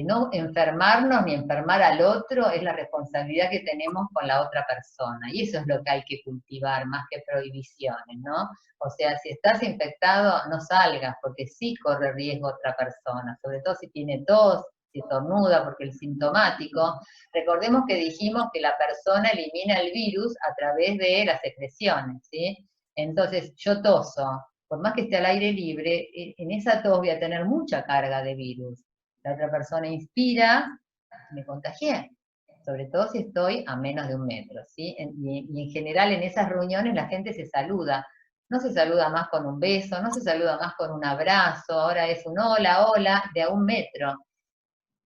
no enfermarnos ni enfermar al otro es la responsabilidad que tenemos con la otra persona. Y eso es lo que hay que cultivar, más que prohibiciones, ¿no? O sea, si estás infectado, no salgas, porque sí corre riesgo otra persona, sobre todo si tiene tos, si estornuda, porque el sintomático, recordemos que dijimos que la persona elimina el virus a través de las secreciones, ¿sí? Entonces, yo toso, por más que esté al aire libre, en esa tos voy a tener mucha carga de virus. La otra persona inspira, me contagié. sobre todo si estoy a menos de 1 metro, ¿sí? Y en general en esas reuniones la gente se saluda, no se saluda más con un beso, no se saluda más con un abrazo, ahora es un hola, hola, de a 1 metro.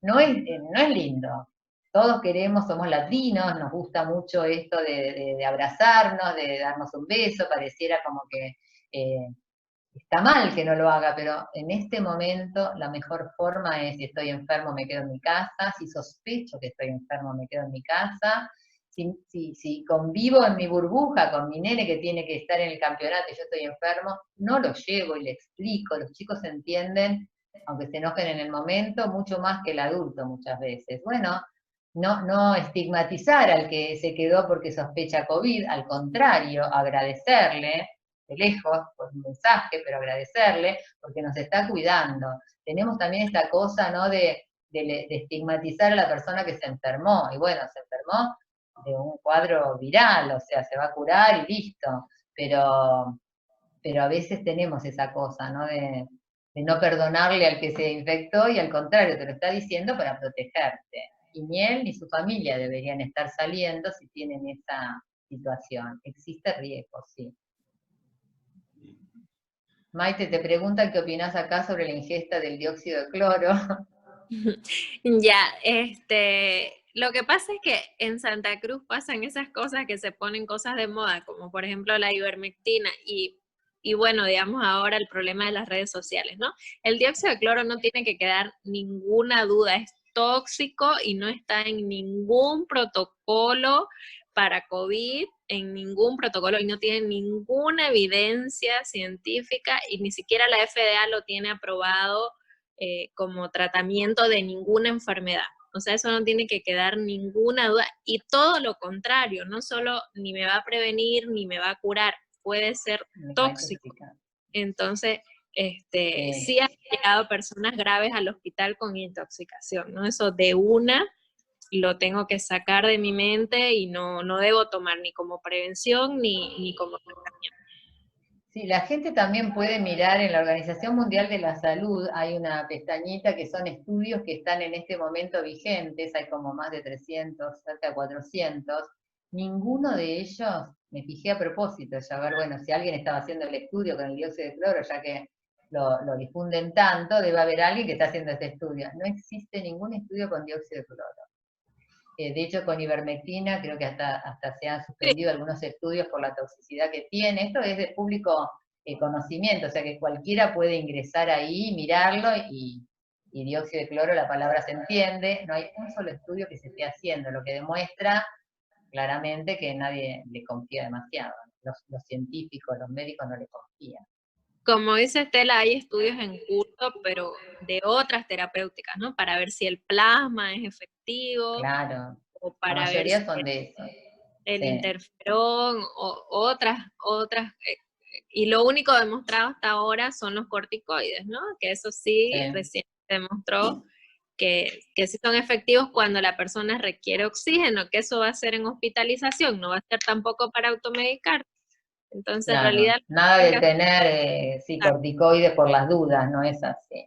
No es lindo. Todos queremos, somos latinos, nos gusta mucho esto de abrazarnos, de darnos un beso, pareciera como que está mal que no lo haga, pero en este momento la mejor forma es: si estoy enfermo me quedo en mi casa, si sospecho que estoy enfermo me quedo en mi casa, si convivo en mi burbuja con mi nene que tiene que estar en el campeonato y yo estoy enfermo, no lo llevo y le explico, los chicos entienden, aunque se enojen en el momento, mucho más que el adulto muchas veces. Bueno, no estigmatizar al que se quedó porque sospecha COVID, al contrario, agradecerle, de lejos, por un mensaje, pero agradecerle, porque nos está cuidando. Tenemos también esta cosa, ¿no?, de estigmatizar a la persona que se enfermó, y bueno, se enfermó de un cuadro viral, o sea, se va a curar y listo, pero a veces tenemos esa cosa, ¿no?, de no perdonarle al que se infectó, y al contrario, te lo está diciendo para protegerte. Y ni él ni su familia deberían estar saliendo si tienen esa situación. Existe riesgo, sí. Maite, te preguntan qué opinás acá sobre la ingesta del dióxido de cloro. Ya, lo que pasa es que en Santa Cruz pasan esas cosas que se ponen cosas de moda, como por ejemplo la ivermectina y bueno, digamos ahora el problema de las redes sociales, ¿no? El dióxido de cloro no tiene que quedar ninguna duda, es tóxico y no está en ningún protocolo para COVID, en ningún protocolo, y no tiene ninguna evidencia científica y ni siquiera la FDA lo tiene aprobado como tratamiento de ninguna enfermedad. O sea, eso no tiene que quedar ninguna duda. Y todo lo contrario, no solo ni me va a prevenir ni me va a curar, puede ser tóxico. Entonces, sí han llegado personas graves al hospital con intoxicación, ¿no? Eso de una lo tengo que sacar de mi mente y no debo tomar ni como prevención ni como tratamiento. Sí, la gente también puede mirar en la Organización Mundial de la Salud, hay una pestañita que son estudios que están en este momento vigentes, hay como más de 300, cerca de 400, ninguno de ellos, me fijé a propósito, ya a ver, bueno, si alguien estaba haciendo el estudio con el dióxido de cloro, ya que lo difunden tanto, debe haber alguien que está haciendo este estudio. No existe ningún estudio con dióxido de cloro. De hecho, con ivermectina creo que hasta se han suspendido algunos estudios por la toxicidad que tiene. Esto es de público conocimiento, o sea que cualquiera puede ingresar ahí, mirarlo, y dióxido de cloro, la palabra se entiende. No hay un solo estudio que se esté haciendo, lo que demuestra claramente que nadie le confía demasiado. Los científicos, los médicos no le confían. Como dice Estela, hay estudios en curso, pero de otras terapéuticas, ¿no? Para ver si el plasma es efectivo. Claro, O la para ver mayoría si son de eso. el Sí. interferón o otras, y lo único demostrado hasta ahora son los corticoides, ¿no? Que eso sí, recién se demostró que sí son efectivos cuando la persona requiere oxígeno, que eso va a ser en hospitalización, no va a ser tampoco para automedicar. Entonces, Claro, en realidad... nada de tener corticoides por las dudas, no es así.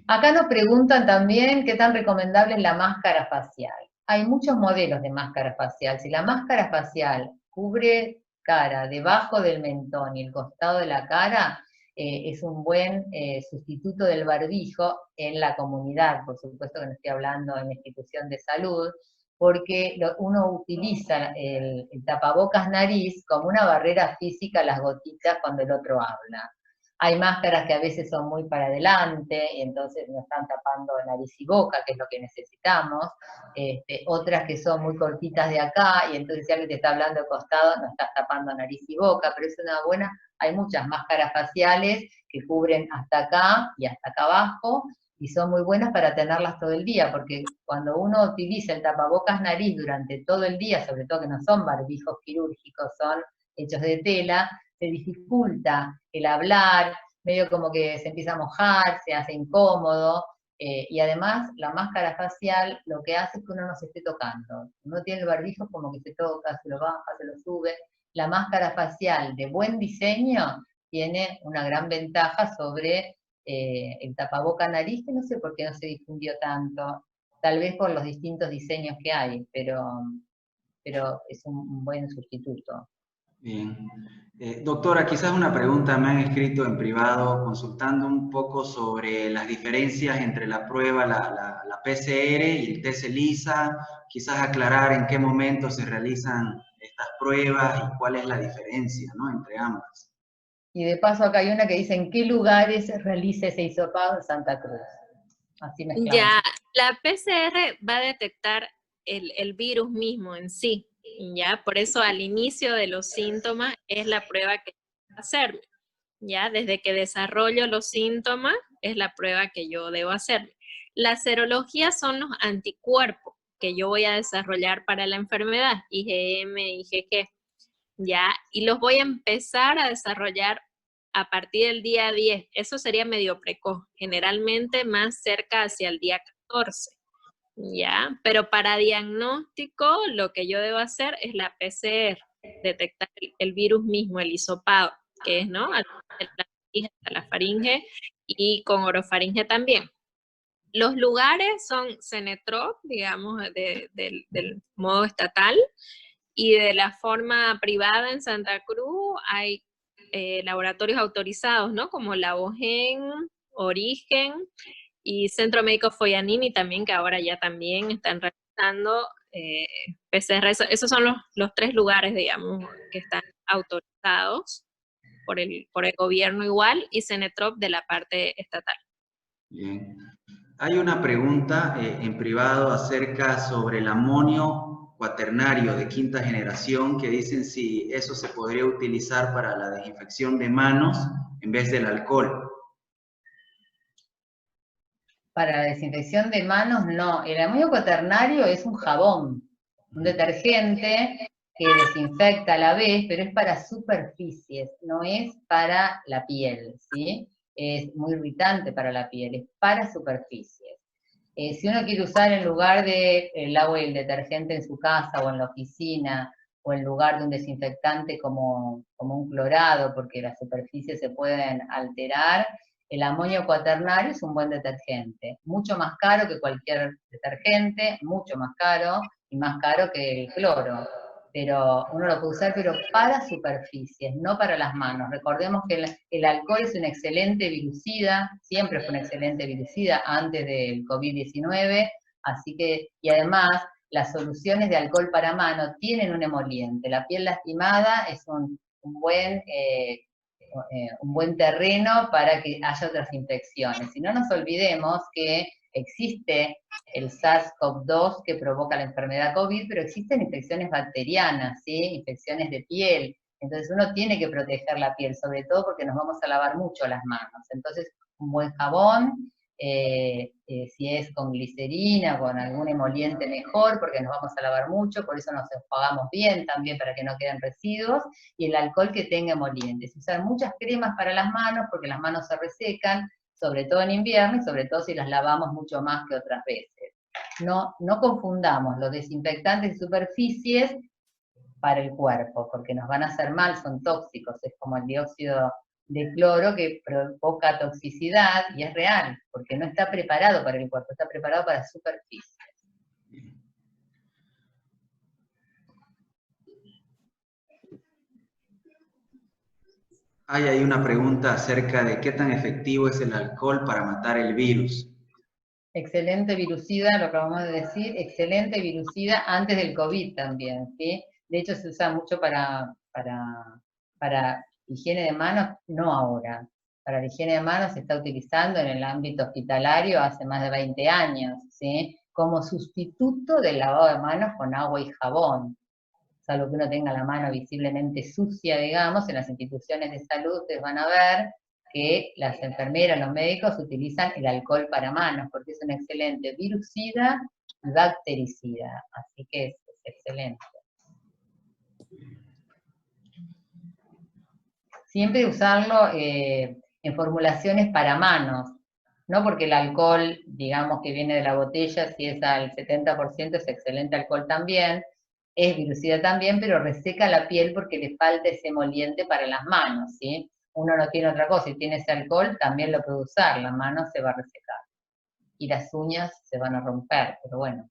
Acá nos preguntan también qué tan recomendable es la máscara facial. Hay muchos modelos de máscara facial. Si la máscara facial cubre cara, debajo del mentón y el costado de la cara, es un buen sustituto del barbijo en la comunidad. Por supuesto que no estoy hablando en la institución de salud, porque uno utiliza el tapabocas nariz como una barrera física a las gotitas cuando el otro habla. Hay máscaras que a veces son muy para adelante, y entonces nos están tapando nariz y boca, que es lo que necesitamos. Otras que son muy cortitas de acá, y entonces si alguien te está hablando de costado, no estás tapando nariz y boca, pero es una buena. Hay muchas máscaras faciales que cubren hasta acá y hasta acá abajo, y son muy buenas para tenerlas todo el día, porque cuando uno utiliza el tapabocas nariz durante todo el día, sobre todo que no son barbijos quirúrgicos, son hechos de tela, se dificulta el hablar, medio como que se empieza a mojar, se hace incómodo, y además la máscara facial lo que hace es que uno no se esté tocando. Uno tiene el barbijo como que se toca, se lo baja, se lo sube. La máscara facial de buen diseño tiene una gran ventaja sobre el tapaboca nariz, que no sé por qué no se difundió tanto. tal vez por los distintos diseños que hay, pero es un buen sustituto. Bien. Doctora, quizás una pregunta, me han escrito en privado consultando un poco sobre las diferencias entre la prueba, la PCR y el test ELISA, quizás aclarar en qué momento se realizan estas pruebas y cuál es la diferencia, ¿no?, entre ambas. Y de paso acá hay una que dice en qué lugares se realiza ese hisopado en Santa Cruz. Así mezclamos. Ya, la PCR va a detectar el virus mismo en sí, ya, por eso al inicio de los síntomas es la prueba que hay que hacerme, ya, desde que desarrollo los síntomas es la prueba que yo debo hacer. La serología son los anticuerpos que yo voy a desarrollar para la enfermedad, IgM, IgG, ya, y los voy a empezar a desarrollar a partir del día 10, eso sería medio precoz, generalmente más cerca hacia el día 14, ¿ya? Pero para diagnóstico lo que yo debo hacer es la PCR, detectar el virus mismo, el hisopado, que es, ¿no?, a la faringe y con orofaringe también. Los lugares son Cenetrop, digamos, del modo estatal, y de la forma privada en Santa Cruz hay laboratorios autorizados, ¿no?, como Labogen, Origen y Centro Médico Foyanini también, que ahora ya también están realizando PCR. Esos son los 3 lugares, digamos, que están autorizados por el gobierno igual, y Cenetrop de la parte estatal. Bien. Hay una pregunta en privado acerca sobre el amonio cuaternario de 5ª generación, que dicen si eso se podría utilizar para la desinfección de manos en vez del alcohol. Para la desinfección de manos, no. El amonio cuaternario es un jabón, un detergente que desinfecta a la vez, pero es para superficies, no es para la piel, ¿sí? Es muy irritante para la piel, es para superficies. Si uno quiere usar en lugar del agua y el detergente en su casa o en la oficina, o en lugar de un desinfectante como un clorado, porque las superficies se pueden alterar, el amonio cuaternario es un buen detergente, mucho más caro que cualquier detergente, mucho más caro, y más caro que el cloro. Pero uno lo puede usar, pero para superficies, no para las manos. Recordemos que el alcohol es un excelente virucida, siempre fue un excelente virucida antes del COVID-19, así que, y además, las soluciones de alcohol para mano tienen un emoliente. La piel lastimada es un buen terreno para que haya otras infecciones. Y no nos olvidemos que existe el SARS-CoV-2 que provoca la enfermedad COVID, pero existen infecciones bacterianas, ¿sí?, infecciones de piel. Entonces uno tiene que proteger la piel, sobre todo porque nos vamos a lavar mucho las manos. Entonces un buen jabón, si es con glicerina, con algún emoliente mejor, porque nos vamos a lavar mucho, por eso nos enjuagamos bien también para que no queden residuos, y el alcohol que tenga emolientes. Usar muchas cremas para las manos, porque las manos se resecan, sobre todo en invierno, y sobre todo si las lavamos mucho más que otras veces. No confundamos los desinfectantes de superficies para el cuerpo, porque nos van a hacer mal, son tóxicos, es como el dióxido de cloro que provoca toxicidad, y es real, porque no está preparado para el cuerpo, está preparado para superficies. Hay una pregunta acerca de qué tan efectivo es el alcohol para matar el virus. Excelente virucida, lo acabamos de decir, excelente virucida antes del COVID también, ¿sí? De hecho se usa mucho para higiene de manos, no ahora. Para la higiene de manos se está utilizando en el ámbito hospitalario hace más de 20 años, ¿sí?, como sustituto del lavado de manos con agua y jabón. Salvo que uno tenga la mano visiblemente sucia, digamos, en las instituciones de salud ustedes van a ver que las enfermeras, los médicos utilizan el alcohol para manos, porque es un excelente virucida y bactericida, así que es excelente. Siempre usarlo en formulaciones para manos, no porque el alcohol, digamos, que viene de la botella, si es al 70% es excelente alcohol también, es virucida también, pero reseca la piel porque le falta ese emoliente para las manos, ¿sí? Uno no tiene otra cosa, y tiene ese alcohol, también lo puede usar, la mano se va a resecar. y las uñas se van a romper, pero bueno,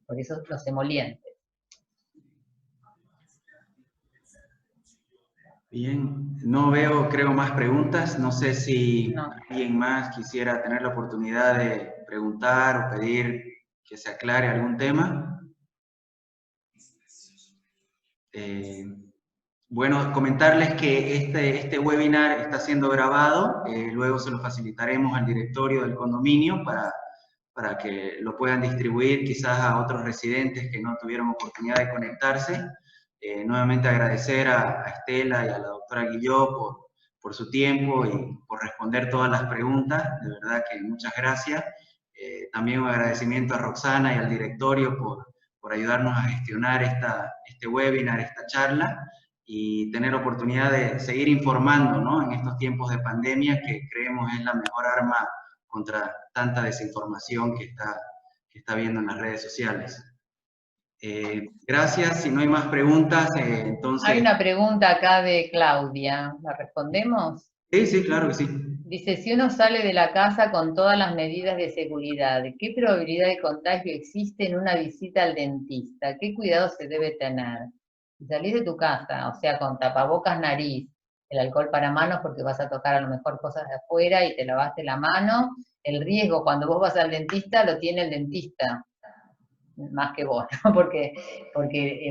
por eso los emolientes. Bien, no veo, creo, más preguntas. No sé si No. alguien más quisiera tener la oportunidad de preguntar o pedir que se aclare algún tema. Bueno, comentarles que este webinar está siendo grabado, luego se lo facilitaremos al directorio del condominio para que lo puedan distribuir quizás a otros residentes que no tuvieron oportunidad de conectarse. Nuevamente agradecer a Estela y a la doctora Guilló por su tiempo y por responder todas las preguntas, de verdad que muchas gracias. También un agradecimiento a Roxana y al directorio por ayudarnos a gestionar este webinar, esta charla, y tener oportunidad de seguir informando, ¿no?, en estos tiempos de pandemia, que creemos es la mejor arma contra tanta desinformación que está habiendo en las redes sociales. Gracias, si no hay más preguntas, entonces... Hay una pregunta acá de Claudia, ¿la respondemos? Sí, claro que sí. Dice, si uno sale de la casa con todas las medidas de seguridad, ¿qué probabilidad de contagio existe en una visita al dentista? ¿Qué cuidado se debe tener? Si salís de tu casa, o sea, con tapabocas, nariz, el alcohol para manos porque vas a tocar a lo mejor cosas de afuera y te lavaste la mano, el riesgo cuando vos vas al dentista lo tiene el dentista, más que vos, ¿no? Porque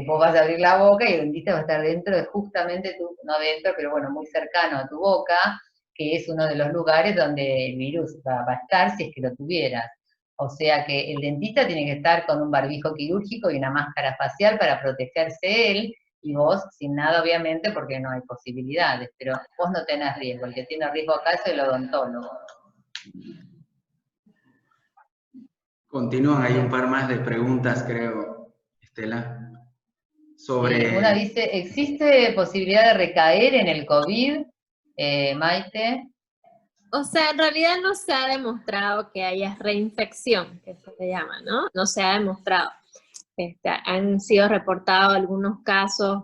vos vas a abrir la boca y el dentista va a estar dentro de justamente no dentro, pero bueno, muy cercano a tu boca, que es uno de los lugares donde el virus va a estar si es que lo tuvieras. O sea que el dentista tiene que estar con un barbijo quirúrgico y una máscara facial para protegerse él, y vos sin nada obviamente porque no hay posibilidades, pero vos no tenés riesgo, el que tiene riesgo acá es el odontólogo. Continúan, hay un par más de preguntas, creo, Estela, sobre... Sí, una dice, ¿existe posibilidad de recaer en el COVID, Maite? O sea, en realidad no se ha demostrado que haya reinfección, que se llama, ¿no? No se ha demostrado. Han sido reportados algunos casos,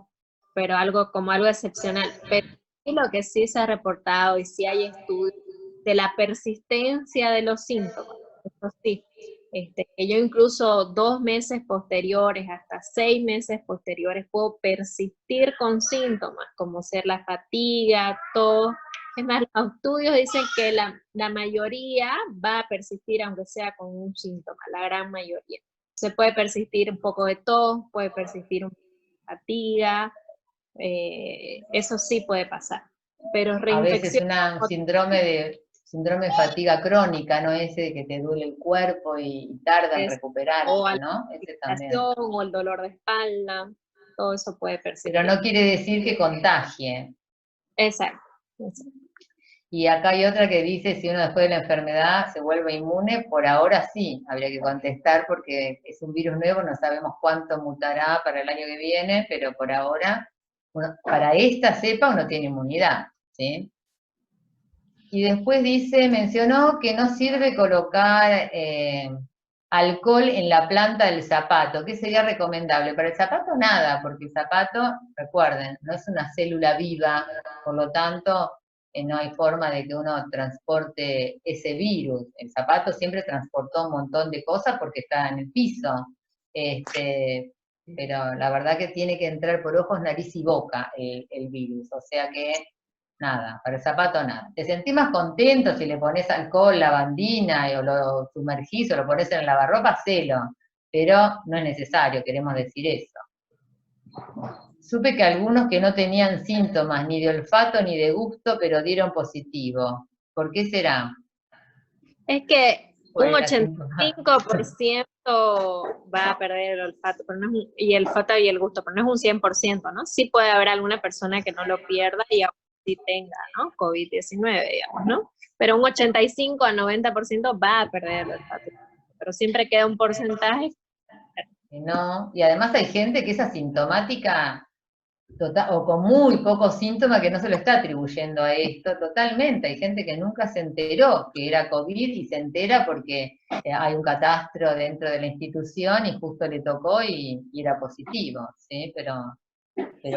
pero algo excepcional. Pero lo que sí se ha reportado y sí hay estudios de la persistencia de los síntomas. Eso sí, que yo incluso 2 meses posteriores, hasta 6 meses posteriores, puedo persistir con síntomas, como ser la fatiga, tos. Es más, los estudios dicen que la mayoría va a persistir aunque sea con un síntoma, la gran mayoría. Se puede persistir un poco de tos, puede persistir un poco de fatiga, eso sí puede pasar. Pero reinfección... A veces síndrome de fatiga crónica, ¿no? Ese de que te duele el cuerpo y tarda en recuperarse, ¿no? Ese también. O el dolor de espalda, todo eso puede persistir. Pero no quiere decir que contagie. Exacto. Y acá hay otra que dice, si uno después de la enfermedad se vuelve inmune, por ahora sí, habría que contestar porque es un virus nuevo, no sabemos cuánto mutará para el año que viene, pero por ahora, para esta cepa uno tiene inmunidad, ¿sí? Y después mencionó que no sirve colocar alcohol en la planta del zapato. ¿Qué sería recomendable? Para el zapato nada, porque el zapato, recuerden, no es una célula viva, por lo tanto no hay forma de que uno transporte ese virus. El zapato siempre transportó un montón de cosas porque está en el piso, pero la verdad que tiene que entrar por ojos, nariz y boca el virus, o sea que nada, para el zapato nada. Te sentís más contento si le pones alcohol, lavandina, o lo sumergís o lo pones en el lavarropa, hacelo, pero no es necesario, queremos decir eso. Supe que algunos que no tenían síntomas ni de olfato ni de gusto, pero dieron positivo. ¿Por qué será? Es que un 85% va a perder el olfato, pero no es y el olfato y el gusto, pero no es un 100%, ¿no? Sí puede haber alguna persona que no lo pierda y aún sí tenga, ¿no? COVID-19, digamos, ¿no? Pero un 85 a 90% va a perder el olfato, pero siempre queda un porcentaje. No, y además hay gente que es asintomática o con muy pocos síntomas que no se lo está atribuyendo a esto totalmente. Hay gente que nunca se enteró que era COVID y se entera porque hay un catastro dentro de la institución y justo le tocó y era positivo, ¿sí? Pero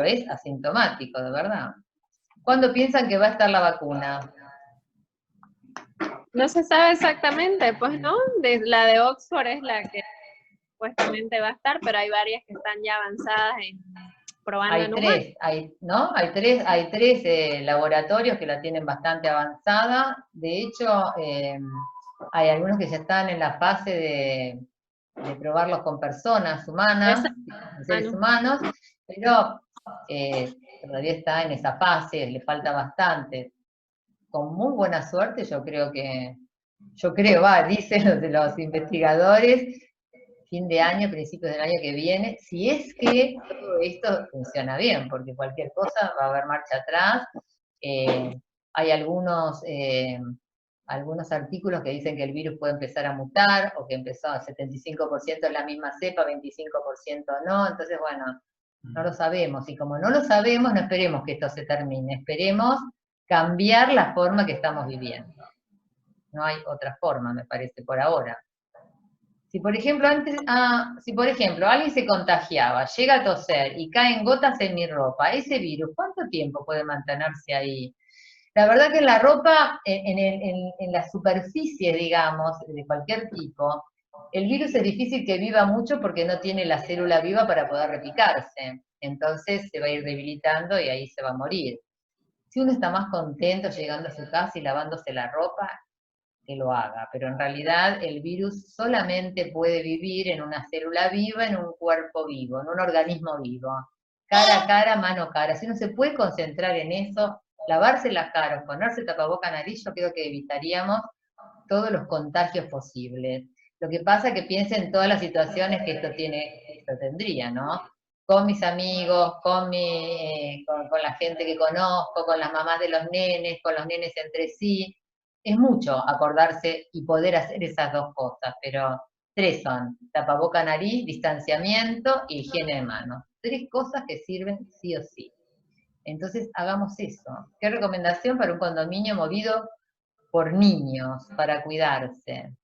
es asintomático, de verdad. ¿Cuándo piensan que va a estar la vacuna? No se sabe exactamente, pues no, la de Oxford es la que supuestamente va a estar, pero hay varias que están ya avanzadas en probando en humanos. ¿No? Hay tres laboratorios que la tienen bastante avanzada. De hecho, hay algunos que ya están en la fase de probarlos con personas humanas, seres humanos, pero todavía está en esa fase, le falta bastante. Con muy buena suerte, dicen los investigadores, fin de año, principios del año que viene, si es que todo esto funciona bien, porque cualquier cosa va a haber marcha atrás. Hay algunos artículos que dicen que el virus puede empezar a mutar, o que empezó a 75% en la misma cepa, 25% no, entonces bueno, no lo sabemos, y como no lo sabemos, no esperemos que esto se termine, esperemos cambiar la forma que estamos viviendo. No hay otra forma, me parece, por ahora. Si por ejemplo alguien se contagiaba, llega a toser y caen gotas en mi ropa, ese virus, ¿cuánto tiempo puede mantenerse ahí? La verdad que en la ropa, en las superficies, digamos, de cualquier tipo, el virus es difícil que viva mucho porque no tiene la célula viva para poder replicarse. Entonces se va a ir debilitando y ahí se va a morir. Si uno está más contento llegando a su casa y lavándose la ropa, que lo haga, pero en realidad el virus solamente puede vivir en una célula viva, en un cuerpo vivo, en un organismo vivo, cara a cara, mano a cara. Si uno se puede concentrar en eso, lavarse la cara, ponerse tapaboca, nariz, yo creo que evitaríamos todos los contagios posibles. Lo que pasa es que piensen en todas las situaciones que esto tendría, ¿no? Con mis amigos, con la gente que conozco, con las mamás de los nenes, con los nenes entre sí. Es mucho acordarse y poder hacer esas dos cosas, pero tres son: tapaboca, nariz, distanciamiento y higiene de manos. Tres cosas que sirven sí o sí. Entonces hagamos eso. ¿Qué recomendación para un condominio movido por niños para cuidarse?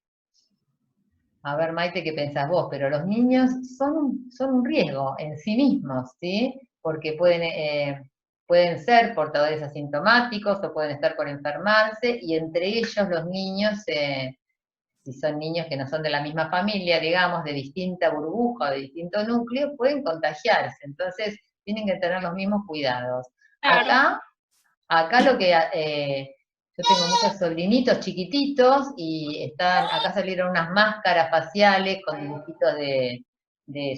A ver, Maite, ¿qué pensás vos? Pero los niños son un riesgo en sí mismos, ¿sí? Porque pueden ser portadores asintomáticos o pueden estar por enfermarse, y entre ellos los niños, si son niños que no son de la misma familia, digamos, de distinta burbuja, de distinto núcleo, pueden contagiarse. Entonces tienen que tener los mismos cuidados. Claro. Acá lo que... yo tengo muchos sobrinitos chiquititos y acá salieron unas máscaras faciales con dibujitos de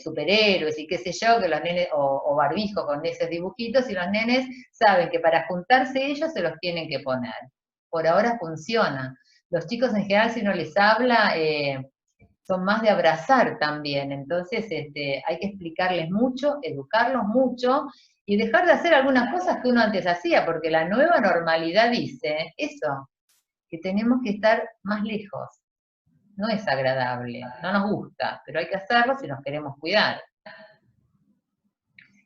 superhéroes y qué sé yo, que los nenes, o barbijos con esos dibujitos, y los nenes saben que para juntarse ellos se los tienen que poner. Por ahora funciona. Los chicos en general, si uno les habla, son más de abrazar también, entonces hay que explicarles mucho, educarlos mucho, y dejar de hacer algunas cosas que uno antes hacía, porque la nueva normalidad dice eso, que tenemos que estar más lejos. No es agradable, no nos gusta, pero hay que hacerlo si nos queremos cuidar.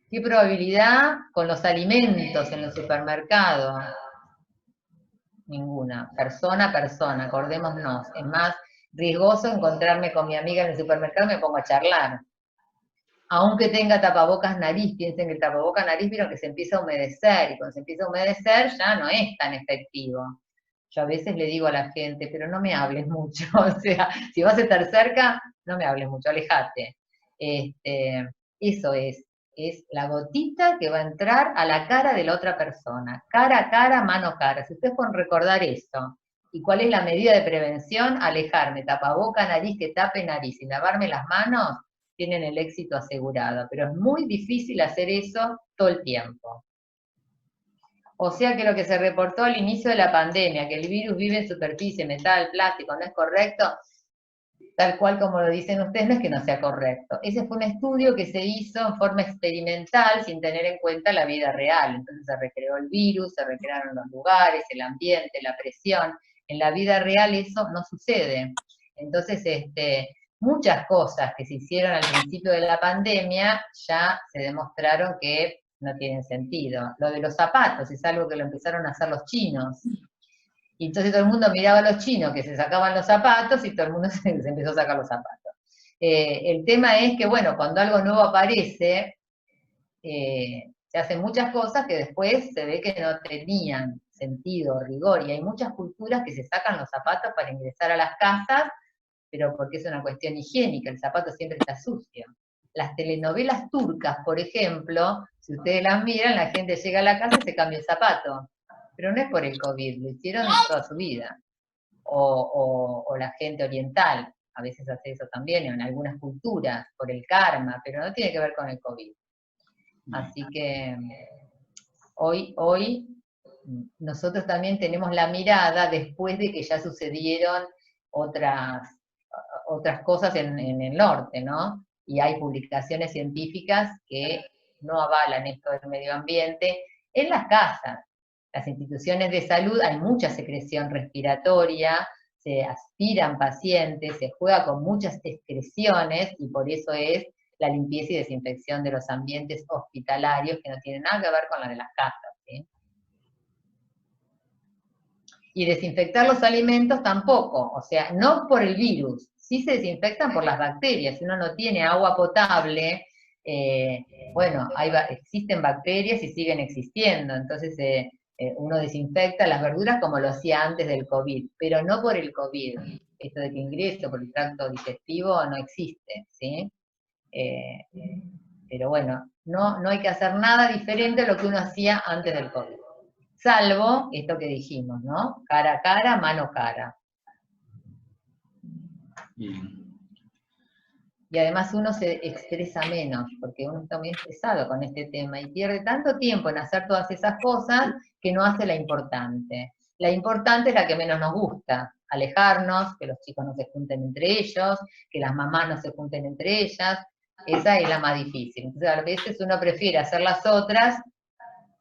¿Qué probabilidad con los alimentos en los supermercados? Ninguna. Persona a persona, acordémonos. Es más riesgoso encontrarme con mi amiga en el supermercado y me pongo a charlar. Aunque tenga tapabocas nariz, piensen que el tapabocas nariz, vieron que se empieza a humedecer, y cuando se empieza a humedecer ya no es tan efectivo. Yo a veces le digo a la gente, pero no me hables mucho, o sea, si vas a estar cerca, no me hables mucho, alejate. Eso es la gotita que va a entrar a la cara de la otra persona, cara a cara, mano a cara. Si ustedes pueden recordar eso, ¿y cuál es la medida de prevención? Alejarme, tapaboca, nariz, que tape nariz, y lavarme las manos, tienen el éxito asegurado, pero es muy difícil hacer eso todo el tiempo. O sea que lo que se reportó al inicio de la pandemia, que el virus vive en superficie, metal, plástico, no es correcto, tal cual como lo dicen ustedes, no es que no sea correcto. Ese fue un estudio que se hizo en forma experimental sin tener en cuenta la vida real. Entonces se recreó el virus, se recrearon los lugares, el ambiente, la presión. En la vida real eso no sucede. Entonces, muchas cosas que se hicieron al principio de la pandemia ya se demostraron que no tienen sentido. Lo de los zapatos es algo que lo empezaron a hacer los chinos. Y entonces todo el mundo miraba a los chinos que se sacaban los zapatos y todo el mundo se empezó a sacar los zapatos. El tema es que, bueno, cuando algo nuevo aparece, se hacen muchas cosas que después se ve que no tenían sentido, rigor, y hay muchas culturas que se sacan los zapatos para ingresar a las casas, pero porque es una cuestión higiénica, el zapato siempre está sucio. Las telenovelas turcas, por ejemplo, si ustedes las miran, la gente llega a la casa y se cambia el zapato, pero no es por el COVID, lo hicieron toda su vida. O la gente oriental, a veces hace eso también en algunas culturas, por el karma, pero no tiene que ver con el COVID. Así que hoy nosotros también tenemos la mirada después de que ya sucedieron otras cosas en el norte, ¿no? Y hay publicaciones científicas que no avalan esto del medio ambiente en las casas. Las instituciones de salud, hay mucha secreción respiratoria, se aspiran pacientes, se juega con muchas excreciones, y por eso es la limpieza y desinfección de los ambientes hospitalarios, que no tienen nada que ver con la de las casas, ¿sí? Y desinfectar los alimentos tampoco, o sea, no por el virus, sí se desinfectan por las bacterias. Si uno no tiene agua potable, bueno, existen bacterias y siguen existiendo, entonces uno desinfecta las verduras como lo hacía antes del COVID, pero no por el COVID. Esto de que ingrese por el tracto digestivo no existe, ¿sí? Pero bueno, no hay que hacer nada diferente a lo que uno hacía antes del COVID. Salvo esto que dijimos, ¿no? Cara a cara, mano a cara. Bien. Y además uno se estresa menos, porque uno está muy estresado con este tema y pierde tanto tiempo en hacer todas esas cosas que no hace la importante. La importante es la que menos nos gusta, alejarnos, que los chicos no se junten entre ellos, que las mamás no se junten entre ellas, esa es la más difícil. Entonces a veces uno prefiere hacer las otras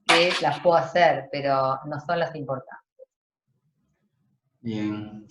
que las puedo hacer, pero no son las importantes. Bien.